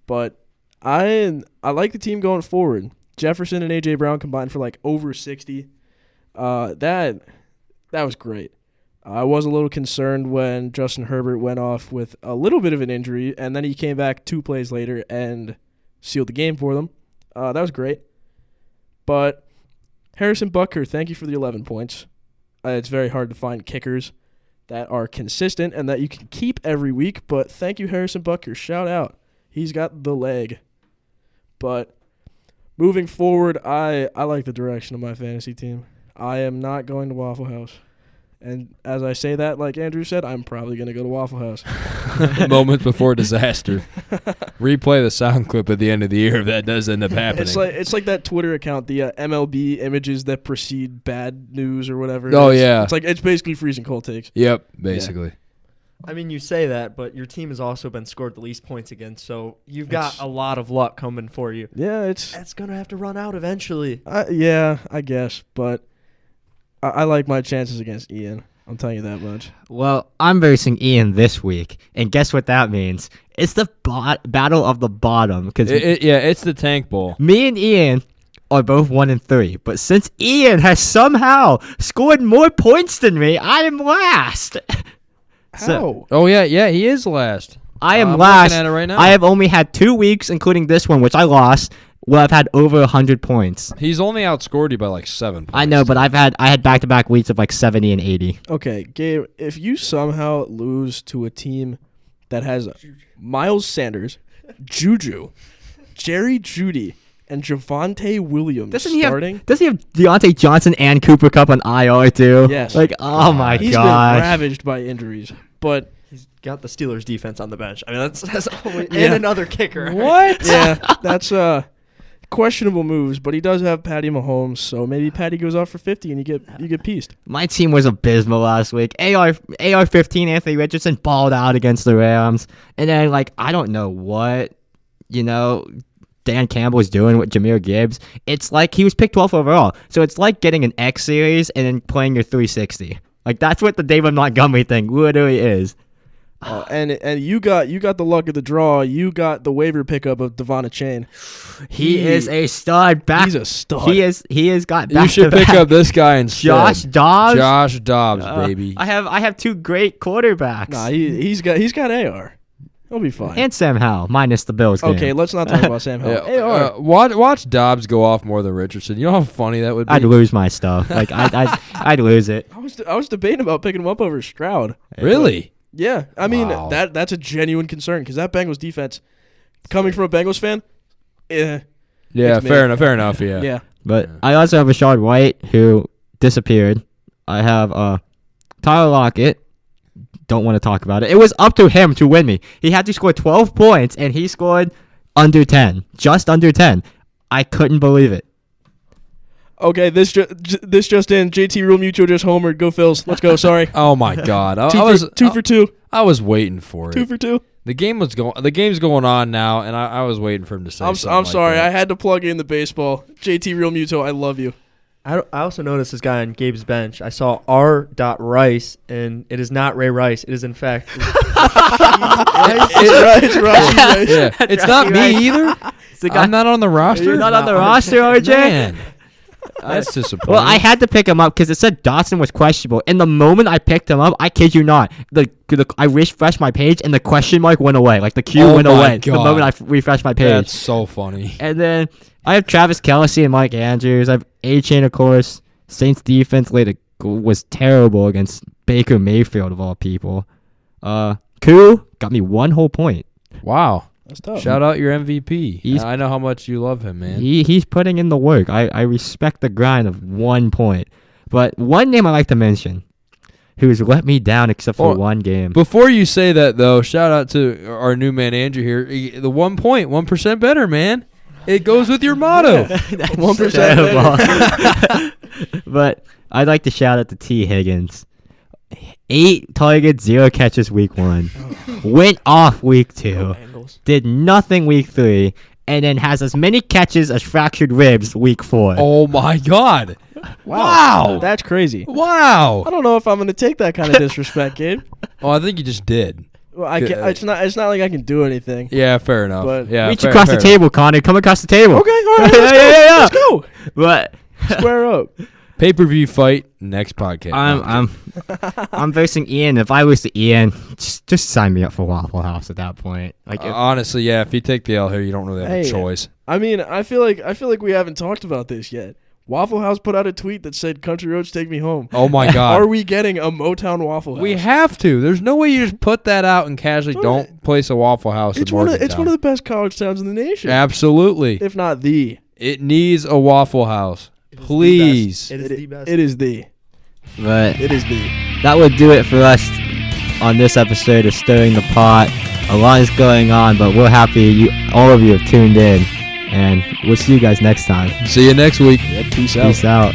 But I like the team going forward. Jefferson and A.J. Brown combined for like over 60. That was great. I was a little concerned when Justin Herbert went off with a little bit of an injury, and then he came back 2 plays later and sealed the game for them. That was great. But Harrison Butker, thank you for the 11 points. It's very hard to find kickers that are consistent and that you can keep every week, but thank you, Harrison Butker. Shout out. He's got the leg. But moving forward, I like the direction of my fantasy team. I am not going to Waffle House. And as I say that, like Andrew said, I'm probably going to go to Waffle House. Moments before disaster. Replay the sound clip at the end of the year if that does end up happening. It's like that Twitter account, the MLB images that precede bad news or whatever. Oh, yeah. It's basically freezing cold takes. Yep, basically. I mean, you say that, but your team has also been scored the least points against, so you've got a lot of luck coming for you. Yeah, it's going to have to run out eventually. Yeah, I guess, but I like my chances against Ian. I'm telling you that much. Well, I'm versing Ian this week, and guess what that means? It's the battle of the bottom. Because it's the Tank Bowl. Me and Ian are both 1-3, but since Ian has somehow scored more points than me, I am last. How? Oh yeah, he is last. I am I'm last. looking at it right now. I have only had 2 weeks, including this one, which I lost, where I've had over 100 points. He's only outscored you by like 7 points. I know, but I had back-to-back weeks of like 70 and 80. Okay, Gabe, if you somehow lose to a team that has Miles Sanders, Juju, Jerry Jeudy, and Javonte Williams starting. Doesn't he have Deontay Johnson and Cooper Kupp on IR too? Yes. Like, oh my He's gosh. been ravaged by injuries, but He's got the Steelers defense on the bench. I mean, that's always, Yeah. and another kicker. What? yeah, that's questionable moves. But he does have Patty Mahomes, so maybe Patty goes off for 50 and you get pieced. My team was abysmal last week. AR-15 Anthony Richardson balled out against the Rams, and then like I don't know what Dan Campbell was doing with Jahmyr Gibbs. It's like he was picked 12th overall, so it's like getting an X series and then playing your 360. Like that's what the David Montgomery thing literally is. And you got the luck of the draw. You got the waiver pickup of Devon Chain. He is a stud. He's a stud. He has got back. You should to pick back. up this guy instead. Josh Dobbs. Josh Dobbs, baby. I have 2 great quarterbacks. Nah, he's got AR. He'll be fine. And Sam Howell minus the Bills game. Okay, let's not talk about Sam Howell. Yeah, watch Dobbs go off more than Richardson. You know how funny that would be? I'd lose my stuff. Like I'd lose it. I was debating about picking him up over Stroud. Really? Yeah, I mean Wow. that's a genuine concern because that Bengals defense, coming from a Bengals fan, Yeah, It's me. fair enough. Yeah. yeah. But I also have Rashad White who disappeared. I have Tyler Lockett. Don't want to talk about it. It was up to him to win me. He had to score 12 points, and he scored under 10. Just under 10. I couldn't believe it. Okay, this just in. JT Real Mutual just homered. Go Phils. Let's go. Sorry. Oh my God. Two for two. I was waiting for it. 2 for 2. The game's going on now, and I was waiting for him to say something. I'm sorry. Like I had to plug in the baseball. JT Real Mutual. I love you. I also noticed this guy on Gabe's bench. I saw R. Rice, and it is not Ray Rice. It is, in fact, It's Rashi Rice. Yeah, it's not me either. It's the guy. I'm not on the roster. You're not on the roster, RJ? Man, that's disappointing. Well, I had to pick him up because it said Dotson was questionable. And the moment I picked him up, I kid you not, I refreshed my page and the question mark went away. Like the Q went my away God. the moment I refreshed my page. That's so funny. And then I have Travis Kelce and Mike Andrews. I have A-Chain, of course. Saints defense was terrible against Baker Mayfield, of all people. Koo got me 1 whole point. Wow. That's tough. Shout out your MVP. He's- I know how much you love him, man. He's putting in the work. I respect the grind of 1 point. But one name I like to mention who's let me down except for one game. Before you say that, though, shout out to our new man, Andrew, here. The 1 point, 1% better, man. It goes with your motto. 1%. But I'd like to shout out to T. Higgins. 8 targets, 0 catches week 1. Went off week 2. Did nothing week 3. and then has as many catches as fractured ribs week 4. Oh my God! Wow! That's crazy. Wow! I don't know if I'm going to take that kind of disrespect, Gabe. Oh, I think you just did. Well, it's not like I can do anything. Yeah, fair enough. But yeah, Reach fair- across fair the table, Connor. Come across the table. Okay, all right, Yeah, let's go. But Square up. enough. Pay-per-view fight next podcast. I'm versing Ian. If I lose to Ian, just sign me up for Waffle House at that point. Like, Honestly, yeah. If you take the L here, you don't really have a Hey, choice. I mean, I feel like we haven't talked about this yet. Waffle House put out a tweet that said, "Country Roads, take me home." Oh my God! Are we getting a Motown Waffle House? We have to. There's no way you just put that out and casually don't place a Waffle House. It's in one Morgantown. of the best college towns in the nation, Absolutely. if not the. It needs a Waffle House. Please. It is the best. It is the. but It is the. that would do it for us on this episode of Stirring the Pot. A lot is going on, but we're happy all of you have tuned in, and we'll see you guys next time. See you next week. Yeah, peace out. Peace out.